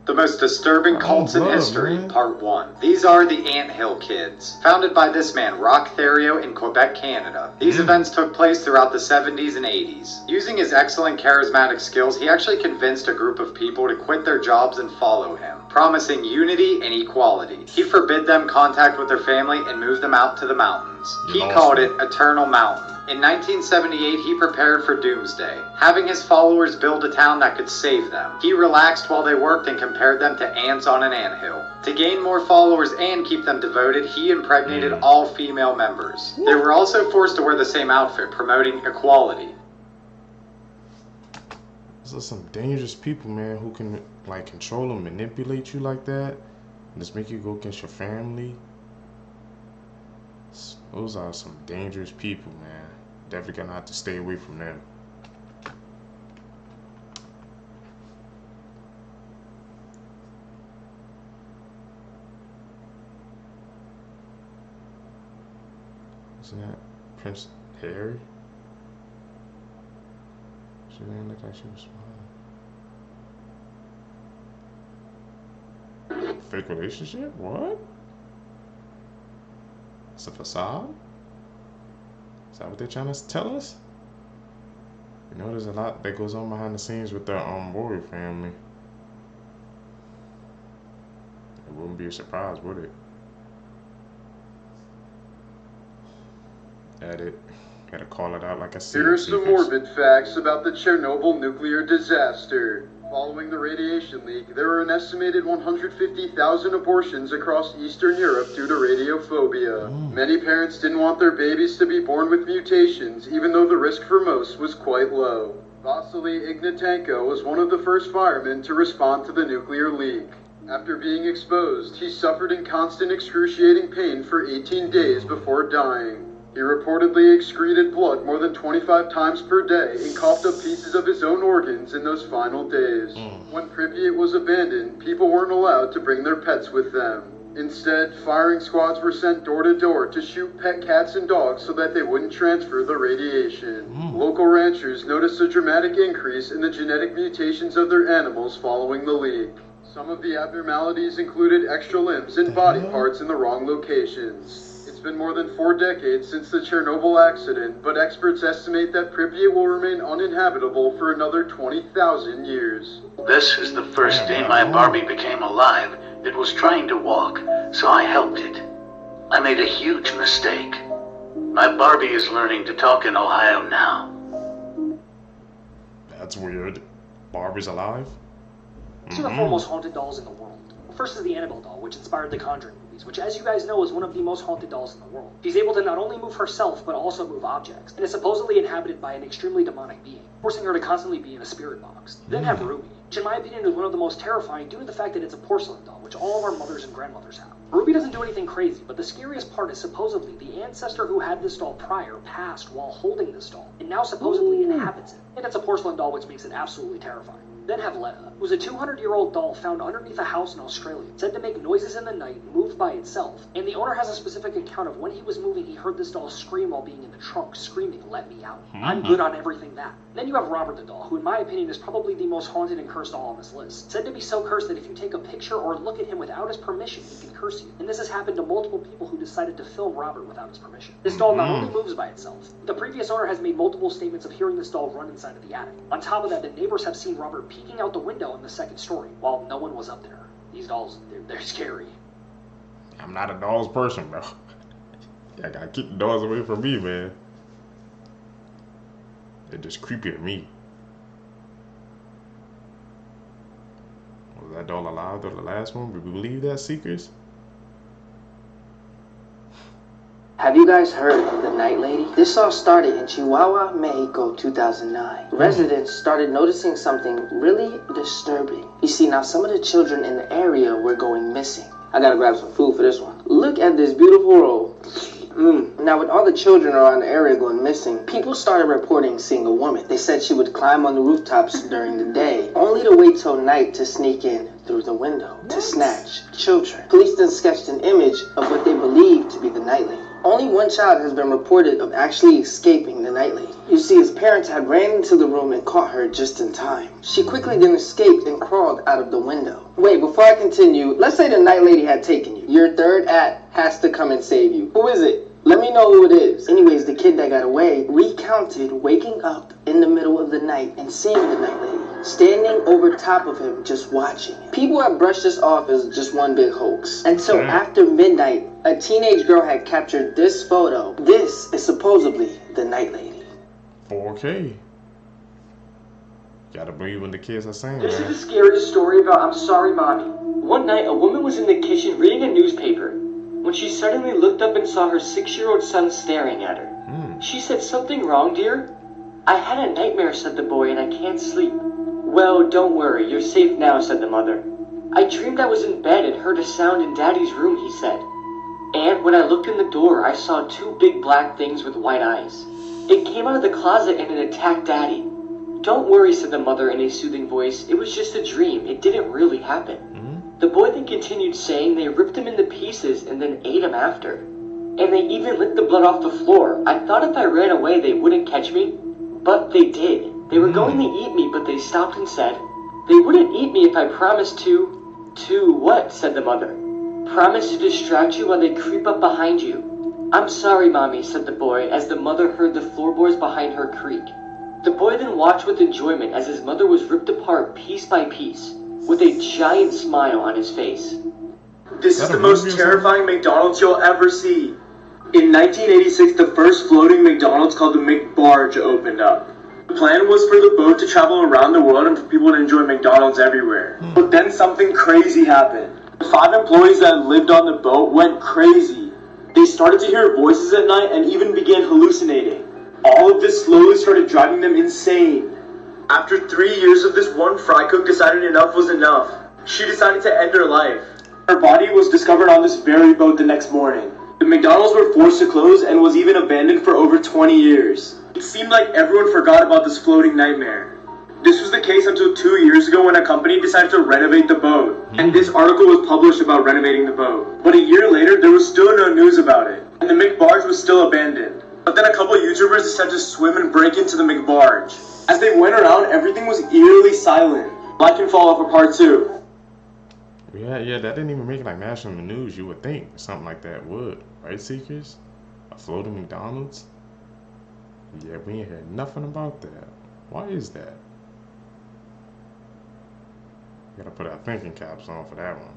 The most disturbing cults in history, Part 1. These are the Anthill Kids, founded by this man, Roch Theriot, in Quebec, Canada. These events took place throughout the 70s and 80s. Using his excellent charismatic skills, he actually convinced a group of people to quit their jobs and follow him, promising unity and equality. He forbid them contact with their family and moved them out to the mountains. He called it Eternal Mountain. In 1978, he prepared for doomsday, having his followers build a town that could save them. He relaxed while they worked and compared them to ants on an anthill. To gain more followers and keep them devoted, he impregnated all female members. They were also forced to wear the same outfit, promoting equality. Those are some dangerous people, man, who can like control and manipulate you like that, and just make you go against your family. Those are some dangerous people, man. Definitely gonna have to stay away from them. Isn't that Prince Harry? She didn't look like she was smiling. Fake relationship? What? It's a facade? Is that what they're trying to tell us? You know, there's a lot that goes on behind the scenes with the Warrior family. It wouldn't be a surprise, would it? Edit. Gotta call it out like I said. Here are some morbid facts about the Chernobyl nuclear disaster. Following the radiation leak, there were an estimated 150,000 abortions across Eastern Europe due to radiophobia. Many parents didn't want their babies to be born with mutations, even though the risk for most was quite low. Vasily Ignatenko was one of the first firemen to respond to the nuclear leak. After being exposed, he suffered in constant excruciating pain for 18 days before dying. He reportedly excreted blood more than 25 times per day and coughed up pieces of his own organs in those final days. When Pripyat was abandoned, people weren't allowed to bring their pets with them. Instead, firing squads were sent door to door to shoot pet cats and dogs so that they wouldn't transfer the radiation. Local ranchers noticed a dramatic increase in the genetic mutations of their animals following the leak. Some of the abnormalities included extra limbs and body parts in the wrong locations. It's been more than 4 decades since the Chernobyl accident, but experts estimate that Pripyat will remain uninhabitable for another 20,000 years. This is the first day my Barbie became alive. It was trying to walk, so I helped it. I made a huge mistake. My Barbie is learning to talk in Ohio now. That's weird. Barbie's alive? These are the 4 most haunted dolls in the world. First is the Annabelle doll, which inspired the Conjuring movies, which, as you guys know, is one of the most haunted dolls in the world. She's able to not only move herself, but also move objects, and is supposedly inhabited by an extremely demonic being, forcing her to constantly be in a spirit box. Then have Ruby, which in my opinion is one of the most terrifying due to the fact that it's a porcelain doll, which all of our mothers and grandmothers have. Ruby doesn't do anything crazy, but the scariest part is supposedly the ancestor who had this doll prior passed while holding this doll, and now supposedly inhabits it. And it's a porcelain doll, which makes it absolutely terrifying. Then have Letta, who's a 200-year-old doll found underneath a house in Australia, said to make noises in the night, moved by itself, and the owner has a specific account of when he was moving, he heard this doll scream while being in the trunk, screaming, "Let me out. I'm good on everything that." Then you have Robert the doll, who in my opinion is probably the most haunted and cursed doll on this list, said to be so cursed that if you take a picture or look at him without his permission, he can curse you. And this has happened to multiple people who decided to film Robert without his permission. This doll not only moves by itself, the previous owner has made multiple statements of hearing this doll run inside of the attic. On top of that, the neighbors have seen Robert peeking out the window in the second story, while no one was up there. These dolls, they're scary. I'm not a dolls person, bro. I gotta keep the dolls away from me, man. They're just creepy to me. Was that doll alive though, the last one? Did we believe that, Seekers? Have you guys heard of the Night Lady? This all started in Chihuahua, Mexico, 2009. Residents started noticing something really disturbing. You see, now some of the children in the area were going missing. I gotta grab some food for this one. Look at this beautiful roll. Now, with all the children around the area going missing, people started reporting seeing a woman. They said she would climb on the rooftops during the day, only to wait till night to sneak in through the window to snatch children. Police then sketched an image of what they believed to be the night lady. Only one child has been reported of actually escaping the night lady. You see, his parents had ran into the room and caught her just in time. She quickly then escaped and crawled out of the window. Wait, before I continue, let's say the night lady had taken you. Your third act has to come and save you. Who is it? Let me know who it is. Anyways, the kid that got away recounted waking up in the middle of the night and seeing the night lady standing over top of him just watching. People have brushed this off as just one big hoax. Until after midnight, a teenage girl had captured this photo. This is supposedly the night lady. 4K. Gotta believe when the kids are saying This that. is a scary story about I'm Sorry Mommy. One night, a woman was in the kitchen reading a newspaper when she suddenly looked up and saw her 6-year-old son staring at her. She said, "Something wrong, dear?" "I had a nightmare," said the boy, "and I can't sleep." "Well, don't worry, you're safe now," said the mother. "I dreamed I was in bed and heard a sound in Daddy's room," he said. "And when I looked in the door, I saw 2 big black things with white eyes. It came out of the closet and it attacked Daddy." "Don't worry," said the mother in a soothing voice. "It was just a dream. It didn't really happen." The boy then continued saying they ripped him into pieces and then ate him after. And they even licked the blood off the floor. "I thought if I ran away they wouldn't catch me, but they did. They were going to eat me, but they stopped and said, they wouldn't eat me if I promised to..." "To what?" said the mother. "Promise to distract you while they creep up behind you." "I'm sorry, Mommy," said the boy as the mother heard the floorboards behind her creak. The boy then watched with enjoyment as his mother was ripped apart piece by piece, with a giant smile on his face. This is the most terrifying McDonald's you'll ever see. In 1986, the first floating McDonald's called the McBarge opened up. The plan was for the boat to travel around the world and for people to enjoy McDonald's everywhere. But then something crazy happened. The 5 employees that lived on the boat went crazy. They started to hear voices at night and even began hallucinating. All of this slowly started driving them insane. After 3 years of this, one fry cook decided enough was enough. She decided to end her life. Her body was discovered on this very boat the next morning. The McDonald's were forced to close and was even abandoned for over 20 years. It seemed like everyone forgot about this floating nightmare. This was the case until 2 years ago when a company decided to renovate the boat. And this article was published about renovating the boat. But a year later, there was still no news about it. And the McBarge was still abandoned. But then a couple YouTubers decided to swim and break into the McBarge. As they went around, everything was eerily silent. Like can fall off a part 2. Yeah, that didn't even make it like national news. You would think something like that would, right, Seekers? A floating McDonald's? Yeah, we ain't heard nothing about that. Why is that? Gotta put our thinking caps on for that one.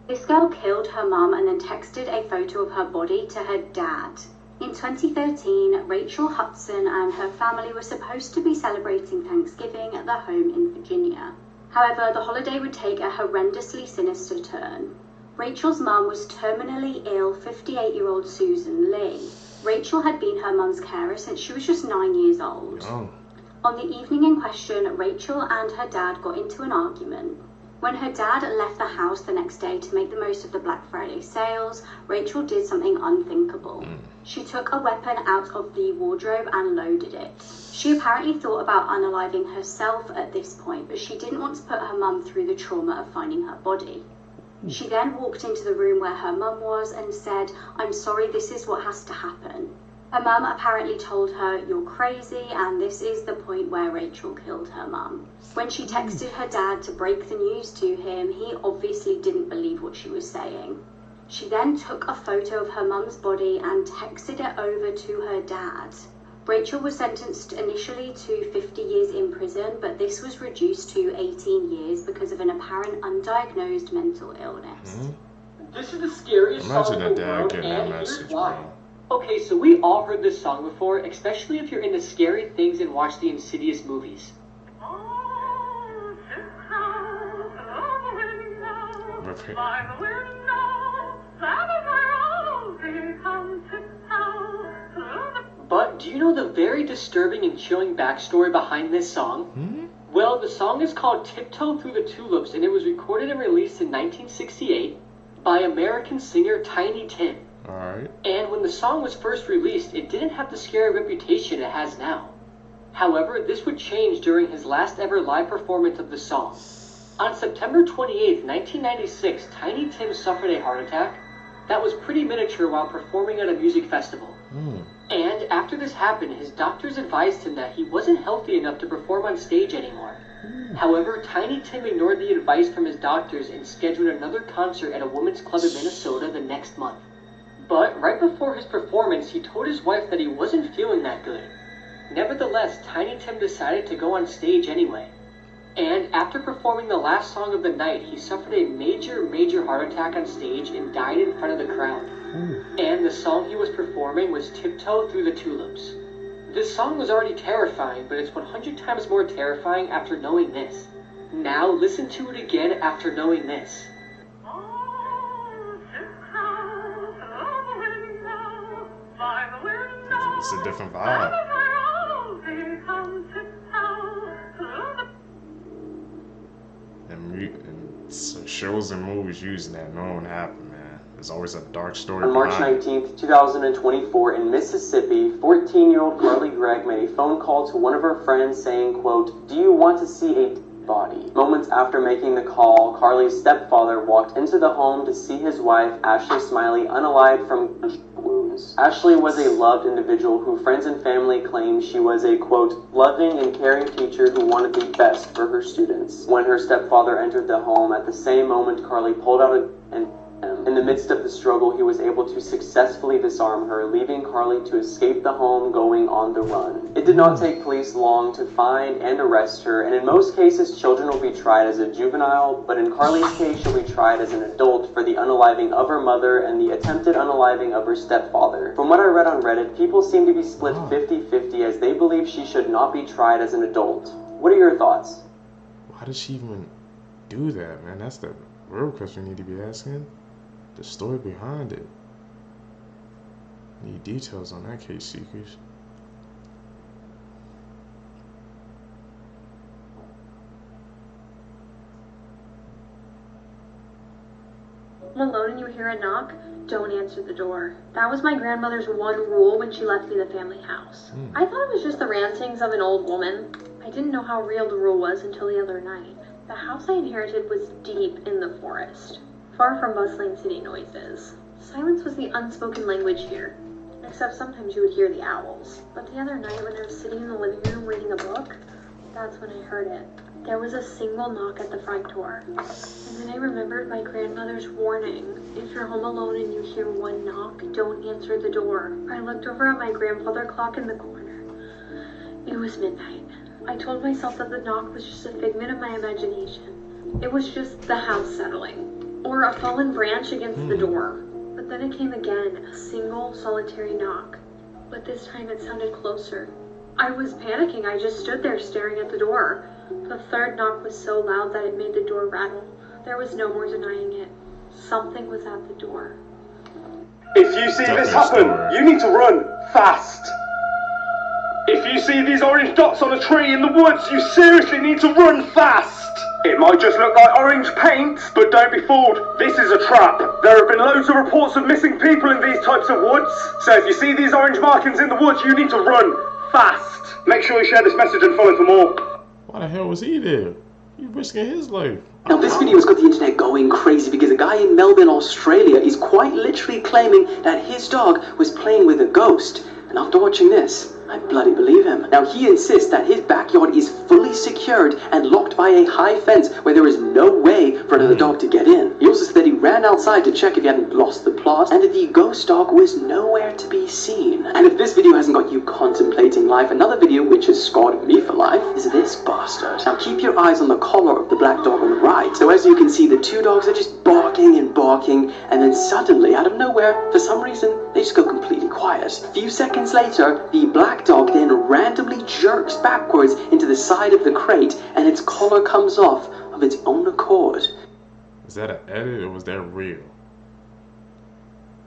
This girl killed her mum and then texted a photo of her body to her dad. In 2013, Rachel Hudson and her family were supposed to be celebrating Thanksgiving at their home in Virginia. However, the holiday would take a horrendously sinister turn. Rachel's mum was terminally ill 58-year-old Susan Lee. Rachel had been her mum's carer since she was just 9 years old. On the evening in question, Rachel and her dad got into an argument. When her dad left the house the next day to make the most of the Black Friday sales, Rachel did something unthinkable. She took a weapon out of the wardrobe and loaded it. She apparently thought about unaliving herself at this point, but she didn't want to put her mum through the trauma of finding her body. She then walked into the room where her mum was and said, "I'm sorry, this is what has to happen." Her mum apparently told her, "You're crazy," and this is the point where Rachel killed her mum. When she texted her dad to break the news to him, he obviously didn't believe what she was saying. She then took a photo of her mum's body and texted it over to her dad. Rachel was sentenced initially to 50 years in prison, but this was reduced to 18 years because of an apparent undiagnosed mental illness. This is the scariest song in the world, getting that and here's message, why. bro. Okay, so we all heard this song before, especially if you're into scary things and watch the Insidious movies. But do you know the very disturbing and chilling backstory behind this song? Well, Well, the song is called Tiptoe Through the Tulips, and it was recorded and released in 1968 by American singer Tiny Tim. Alright. And when the song was first released, it didn't have the scary reputation it has now. However, this would change during his last ever live performance of the song. On September 28, 1996, Tiny Tim suffered a heart attack that was pretty miniature while performing at a music festival. And after this happened, his doctors advised him that he wasn't healthy enough to perform on stage anymore. However, Tiny Tim ignored the advice from his doctors and scheduled another concert at a women's club in Minnesota the next month. But right before his performance, he told his wife that he wasn't feeling that good. Nevertheless, Tiny Tim decided to go on stage anyway. And after performing the last song of the night, he suffered a major heart attack on stage and died in front of the crowd. And the song he was performing was Tiptoe Through the Tulips. This song was already terrifying, but it's 100 times more terrifying after knowing this. Now listen to it again after knowing this. It's a different vibe. And shows and movies using that don't happen, man. There's always a dark story. On March 19th, 2024, in Mississippi, 14-year-old Carly Gregg made a phone call to one of her friends saying, quote, "Do you want to see a body?" Moments after making the call, Carly's stepfather walked into the home to see his wife, Ashley Smiley, unalived from gunshot wounds. Ashley was a loved individual who friends and family claimed she was a, quote, loving and caring teacher who wanted the best for her students. When her stepfather entered the home, at the same moment, Carly pulled out a and in the midst of the struggle, he was able to successfully disarm her, leaving Carly to escape the home, going on the run. It did not take police long to find and arrest her, and in most cases, children will be tried as a juvenile, but in Carly's case, she'll be tried as an adult for the unaliving of her mother and the attempted unaliving of her stepfather. From what I read on Reddit, people seem to be split 50-50 as they believe she should not be tried as an adult. What are your thoughts? Why did she even do that, man? That's the real question we need to be asking. The story behind it. Need details on that case, seekers. Alone and you hear a knock, don't answer the door. That was my grandmother's one rule when she left me the family house. I thought it was just the rantings of an old woman. I didn't know how real the rule was until the other night. The house I inherited was deep in the forest, far from bustling city noises. Silence was the unspoken language here, except sometimes you would hear the owls. But the other night when I was sitting in the living room reading a book, that's when I heard it. There was a single knock at the front door, and then I remembered my grandmother's warning. If you're home alone and you hear one knock, don't answer the door. I looked over at my grandfather clock in the corner. It was midnight. I told myself that the knock was just a figment of my imagination. It was just the house settling, or a fallen branch against the door. But then it came again, a single, solitary knock. But this time it sounded closer. I was panicking. I just stood there staring at the door. The third knock was so loud that it made the door rattle. There was no more denying it. Something was at the door. If you see this happen, you need to run fast. If you see these orange dots on a tree in the woods, you seriously need to run fast. It might just look like orange paint, but don't be fooled. This is a trap. There have been loads of reports of missing people in these types of woods. So if you see these orange markings in the woods, you need to run fast. Make sure you share this message and follow for more. Why the hell was he there? He's risking his life. Now this video has got the internet going crazy because a guy in Melbourne, Australia is quite literally claiming that his dog was playing with a ghost. And after watching this, I bloody believe him. Now he insists that his backyard is fully secured and locked by a high fence where there is no way for another dog to get in. He also said that he ran outside to check if he hadn't lost the plot and that the ghost dog was nowhere to be seen. And if this video hasn't got you contemplating life, another video which has scarred me for life is this bastard. Now keep your eyes on the collar of the black dog on the right. So as you can see, the two dogs are just barking and barking, and then suddenly, out of nowhere, for some reason, they just go completely quiet. A few seconds later, the black dog then randomly jerks backwards into the side of the crate, and its collar comes off of its own accord. Is that an edit or was that real?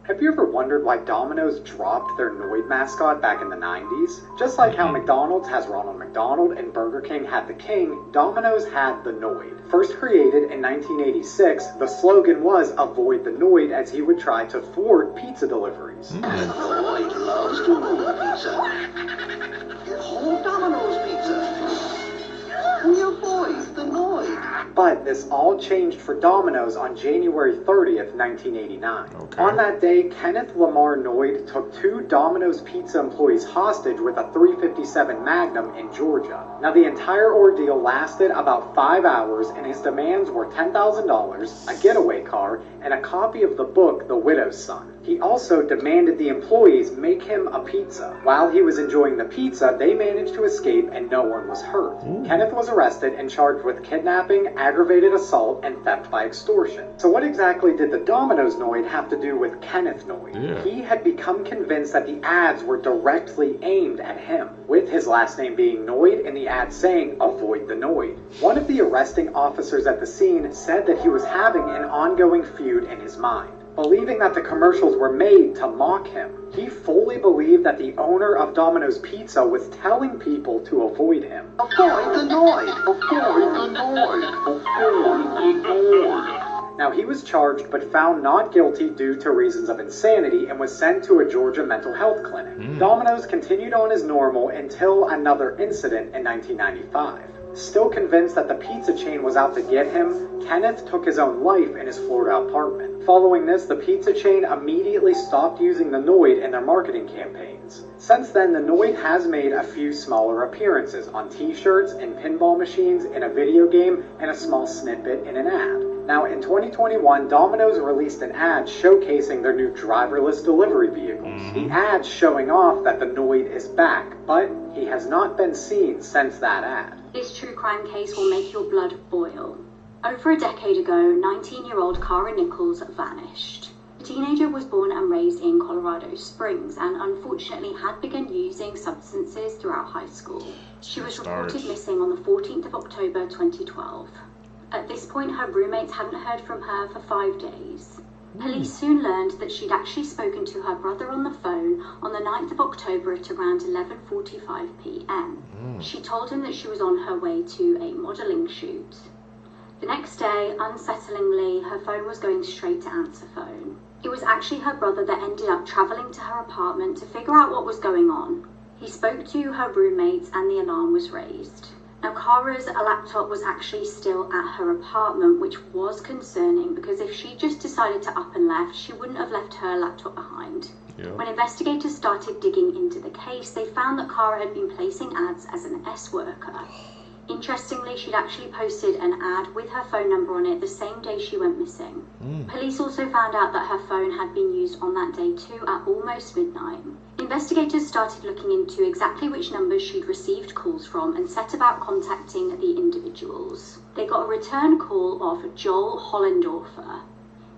Have you ever wondered why Domino's dropped their Noid mascot back in the 90s? Just like how McDonald's has Ronald McDonald and Burger King had the King, Domino's had the Noid. First created in 1986, the slogan was "Avoid the Noid," as he would try to thwart pizza deliveries. The Noid loves to move pizza. Get whole Domino's pizza. We avoid the Noid. But this all changed for Domino's on January 30th, 1989. Okay. On that day, Kenneth Lamar Noid took 2 Domino's pizza employees hostage with a .357 Magnum in Georgia. Now, the entire ordeal lasted about 5 hours, and his demands were $10,000, a getaway car, and a copy of the book The Widow's Son. He also demanded the employees make him a pizza. While he was enjoying the pizza, they managed to escape and no one was hurt. Kenneth was arrested and charged with kidnapping, aggravated assault, and theft by extortion. So what exactly did the Domino's Noid have to do with Kenneth Noid? Yeah. He had become convinced that the ads were directly aimed at him, with his last name being Noid and the ad saying, "Avoid the Noid." One of the arresting officers at the scene said that he was having an ongoing feud in his mind. Believing that the commercials were made to mock him, he fully believed that the owner of Domino's Pizza was telling people to avoid him. Avoid the Noid. Avoid the Noid. Avoid the Noid. Now, he was charged but found not guilty due to reasons of insanity and was sent to a Georgia mental health clinic. Domino's continued on as normal until another incident in 1995. Still convinced that the pizza chain was out to get him, Kenneth took his own life in his Florida apartment. Following this, the pizza chain immediately stopped using the Noid in their marketing campaigns. Since then, the Noid has made a few smaller appearances on t-shirts, in pinball machines, in a video game, and a small snippet in an ad. Now, in 2021, Domino's released an ad showcasing their new driverless delivery vehicles. The ad showing off that the Noid is back, but he has not been seen since that ad. This true crime case will make your blood boil. Over a decade ago, 19-year-old Cara Nichols vanished. The teenager was born and raised in Colorado Springs and unfortunately had begun using substances throughout high school. She was reported missing on the 14th of October 2012. At this point, her roommates hadn't heard from her for 5 days. Police soon learned that she'd actually spoken to her brother on the phone on the 9th of October at around 11:45 p.m. She told him that she was on her way to a modelling shoot. The next day, unsettlingly, her phone was going straight to answer phone. It was actually her brother that ended up travelling to her apartment to figure out what was going on. He spoke to her roommates and the alarm was raised. Now, Cara's laptop was actually still at her apartment, which was concerning because if she just decided to up and left, she wouldn't have left her laptop behind. When investigators started digging into the case, they found that Cara had been placing ads as an S worker. Interestingly, she'd actually posted an ad with her phone number on it the same day she went missing. Police also found out that her phone had been used on that day too at almost midnight. Investigators started looking into exactly which numbers she'd received calls from and set about contacting the individuals. They got a return call of Joel Hollendorfer.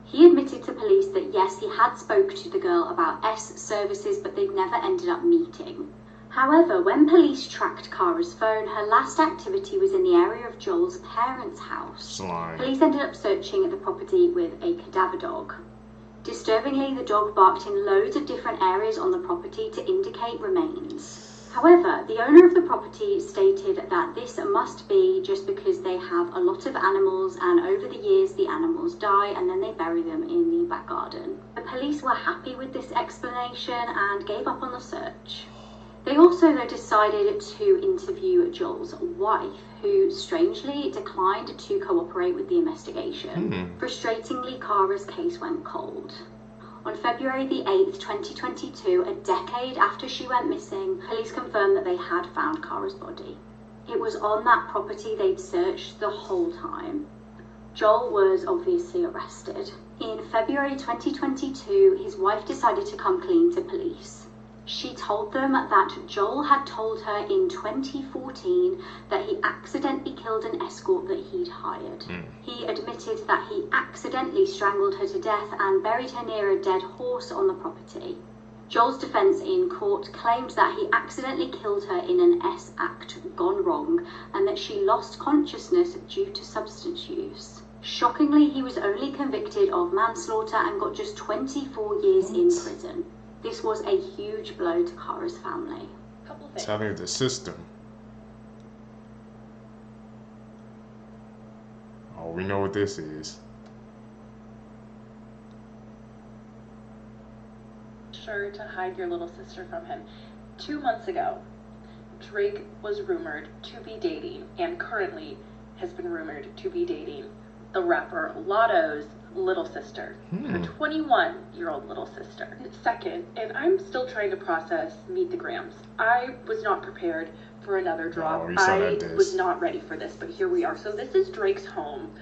He admitted to police that yes, he had spoke to the girl about S services, but they'd never ended up meeting. However, when police tracked Cara's phone, her last activity was in the area of Joel's parents' house. Police ended up searching the property with a cadaver dog. Disturbingly, the dog barked in loads of different areas on the property to indicate remains. However, the owner of the property stated that this must be just because they have a lot of animals and over the years the animals die and then they bury them in the back garden. The police were happy with this explanation and gave up on the search. They also decided to interview Joel's wife, who strangely declined to cooperate with the investigation. Frustratingly, Cara's case went cold. On February the 8th, 2022, a decade after she went missing, police confirmed that they had found Cara's body. It was on that property they'd searched the whole time. Joel was obviously arrested. In February 2022, his wife decided to come clean to police. She told them that Joel had told her in 2014 that he accidentally killed an escort that he'd hired. He admitted that he accidentally strangled her to death and buried her near a dead horse on the property. Joel's defense in court claimed that he accidentally killed her in an S act gone wrong and that she lost consciousness due to substance use. Shockingly, he was only convicted of manslaughter and got just 24 years in prison. This was a huge blow to Kara's family. Telling the system. Oh, we know what this is. Sure to hide your little sister from him. 2 months ago, Drake was rumored to be dating, and currently has been rumored to be dating, the rapper Lotto's little sister, her 21-year-old little sister. Second, and I'm still trying to process Meet the Grams. I was not prepared for another drop. I was not ready for this, but here we are. So this is Drake's home,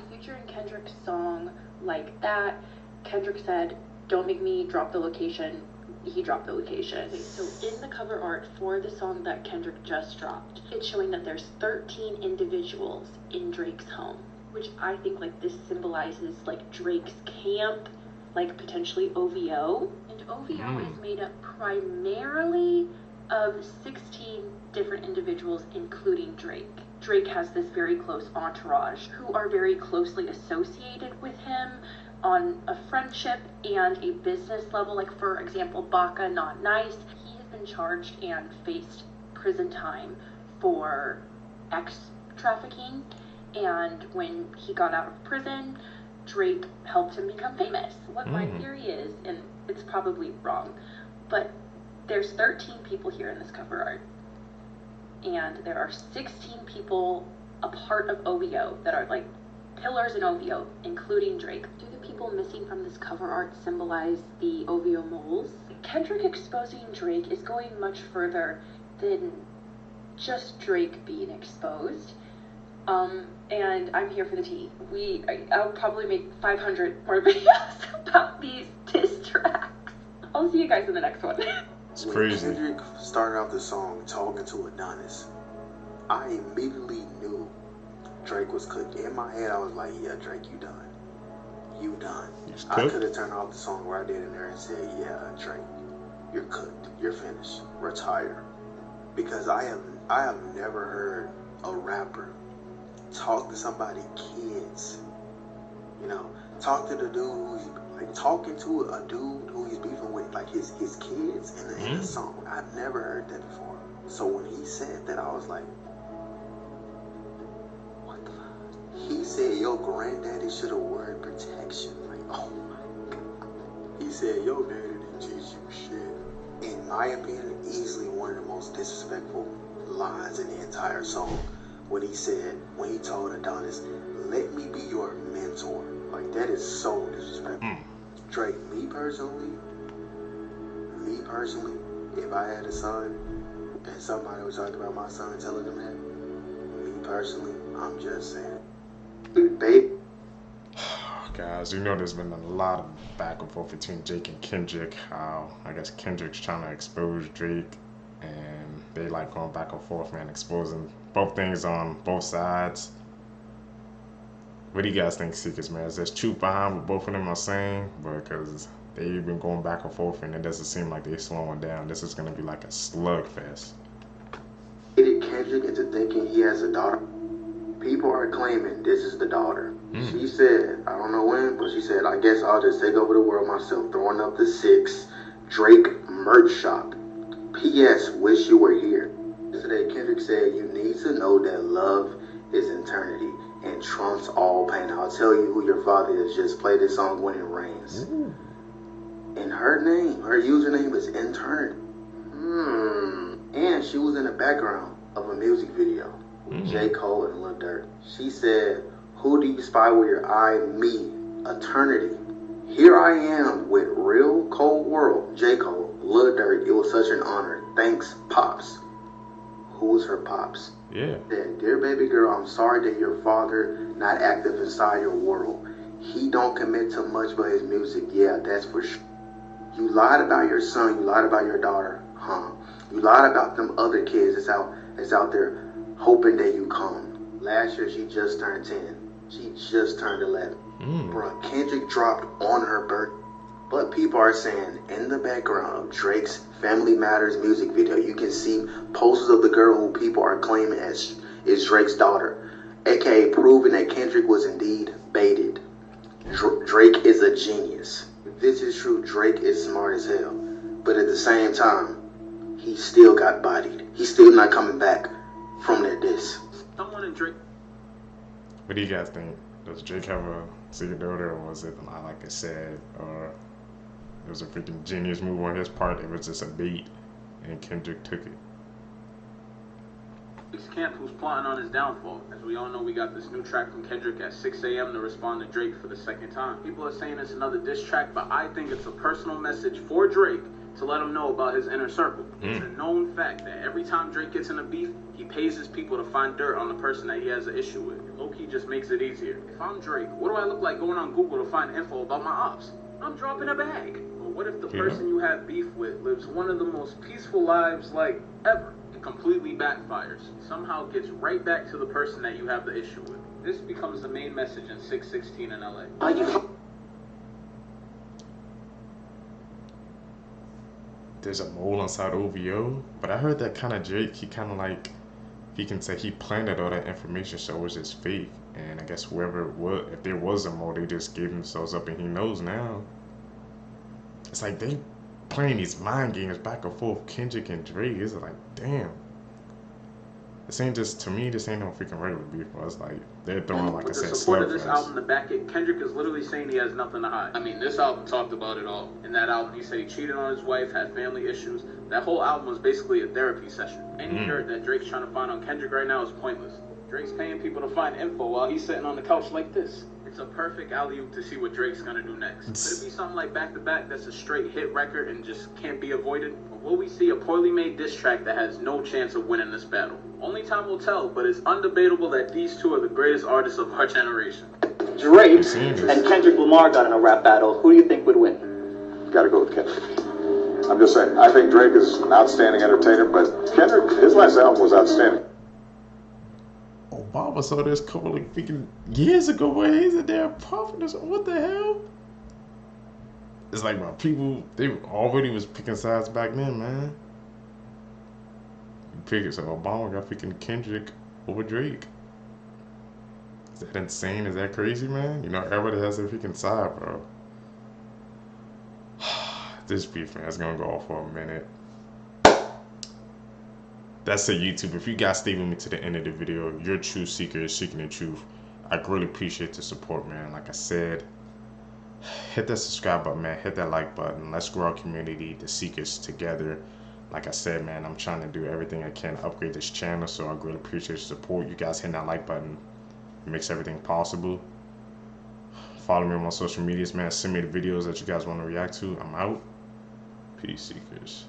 featuring Kendrick's song Like That. Kendrick said, "Don't make me drop the location." He dropped the location. Okay, so in the cover art for the song that Kendrick just dropped, it's showing that there's 13 individuals in Drake's home, which I think like this symbolizes like Drake's camp, like potentially OVO. And OVO is made up primarily of 16 different individuals, including Drake. Drake has this very close entourage who are very closely associated with him on a friendship and a business level. Like, for example, Baca Not Nice, he has been charged and faced prison time for trafficking, and when he got out of prison, Drake helped him become famous. What my theory is, and it's probably wrong, but there's 13 people here in this cover art, and there are 16 people a part of OVO that are like pillars in OVO, including Drake. Do the people missing from this cover art symbolize the OVO moles? Kendrick exposing Drake is going much further than just Drake being exposed. And I'm here for the tea. I'll probably make 500 more videos about these diss tracks. I'll see you guys in the next one. It's crazy. When Kendrick started out the song talking to Adonis, I immediately knew Drake was cooked. In my head, I was like, yeah, Drake, you done. You done. I could have turned off the song right then and there and said, yeah, Drake, you're cooked. You're finished. Retire. Because I have never heard a rapper talk to somebody kids. You know, talk to the dude who's like talking to a dude who he's beefing with, like his kids in a song. I've never heard that before. So when he said that, I was like, what the fuck? He said your granddaddy should have worn protection. Like, oh my God. He said your daddy didn't teach you shit. In my opinion, easily one of the most disrespectful lines in the entire song. When he told Adonis, let me be your mentor. Like, that is so disrespectful. Drake, me personally, if I had a son and somebody was talking about my son telling him that, me personally, I'm just saying, babe. Guys, you know there's been a lot of back and forth between Jake and Kendrick. How I guess Kendrick's trying to expose Drake, and they like going back and forth, man, exposing both things on both sides. What do you guys think, Seekers, man? Is there truth behind what both of them are saying? Because they've been going back and forth, and it doesn't seem like they're slowing down. This is going to be like a slugfest. Kendrick into thinking he has a daughter. People are claiming this is the daughter. She said, I don't know when, but she said, I guess I'll just take over the world myself, throwing up the 6 Drake merch shop. P.S. Wish you were here. Yesterday, Kendrick said, you need to know that love is eternity and trumps all pain. I'll tell you who your father is. Just play this song When It Rains. And her name, her username is Eternity. And she was in the background of a music video with J. Cole and Lil Durk. She said, who do you spy with your eye? Me, Eternity. Here I am with Real Cold World, J. Cole, Lil Durk. It was such an honor. Thanks, Pops. Who's her pops? Yeah. Said, dear baby girl, I'm sorry that your father not active inside your world. He don't commit to much but his music. Yeah, that's for sure. You lied about your son. You lied about your daughter. You lied about them other kids that's out there hoping that you come. Last year, she just turned 10. She just turned 11. Bruh, Kendrick dropped on her birthday. But people are saying in the background of Drake's Family Matters music video, you can see posters of the girl who people are claiming is Drake's daughter. aka proving that Kendrick was indeed baited. Drake is a genius. If this is true, Drake is smart as hell. But at the same time, he still got bodied. He's still not coming back from that diss. Someone in Drake. What do you guys think? Does Drake have a secret daughter, or was it not like I said, or it was a freaking genius move on his part? It was just a bait, and Kendrick took it. Drake's camp who's plotting on his downfall. As we all know, we got this new track from Kendrick at 6 a.m. to respond to Drake for the second time. People are saying it's another diss track, but I think it's a personal message for Drake to let him know about his inner circle. It's a known fact that every time Drake gets in a beef, he pays his people to find dirt on the person that he has an issue with. Low-key just makes it easier. If I'm Drake, what do I look like going on Google to find info about my ops? I'm dropping a bag. But what if the person you have beef with lives one of the most peaceful lives, like, ever? It completely backfires. Somehow gets right back to the person that you have the issue with. This becomes the main message in 616 in LA. There's a mole inside OVO, but I heard that kind of Drake, he kind of like, he can say he planted all that information, so it was just fake. And I guess whoever it was, if there was a mole, they just gave themselves up, and he knows now. It's like they playing these mind games back and forth, Kendrick and Drake. It's like, damn. This ain't just, to me, this ain't no freaking regular beef, bro. It's like, they're throwing, like I said, the support of this album, the back it, Kendrick is literally saying he has nothing to hide. I mean, this album talked about it all. In that album, he said he cheated on his wife, had family issues. That whole album was basically a therapy session. Any dirt that Drake's trying to find on Kendrick right now is pointless. Drake's paying people to find info while he's sitting on the couch like this. It's a perfect alley-oop to see what Drake's gonna do next. Could it be something like Back to Back that's a straight hit record and just can't be avoided? Or will we see a poorly made diss track that has no chance of winning this battle? Only time will tell, but it's undebatable that these two are the greatest artists of our generation. Drake and Kendrick Lamar got in a rap battle. Who do you think would win? Gotta go with Kendrick. I'm just saying, I think Drake is an outstanding entertainer, but Kendrick, his last album was outstanding. Obama saw this a couple of freaking years ago where he's a damn prophet. What the hell? It's like, my people, they already was picking sides back then, man. You pick it, so Obama got freaking Kendrick over Drake. Is that insane? Is that crazy, man? You know, everybody has their freaking side, bro. This beef, man, is gonna go off for a minute. That's it, YouTube. If you guys stay with me to the end of the video, your true seeker is seeking the truth. I really appreciate the support, man. Like I said, hit that subscribe button, man. Hit that like button. Let's grow our community, the seekers, together. Like I said, man, I'm trying to do everything I can to upgrade this channel, so I really appreciate your support. You guys hitting that like button, it makes everything possible. Follow me on my social medias, man. Send me the videos that you guys want to react to. I'm out. Peace, seekers.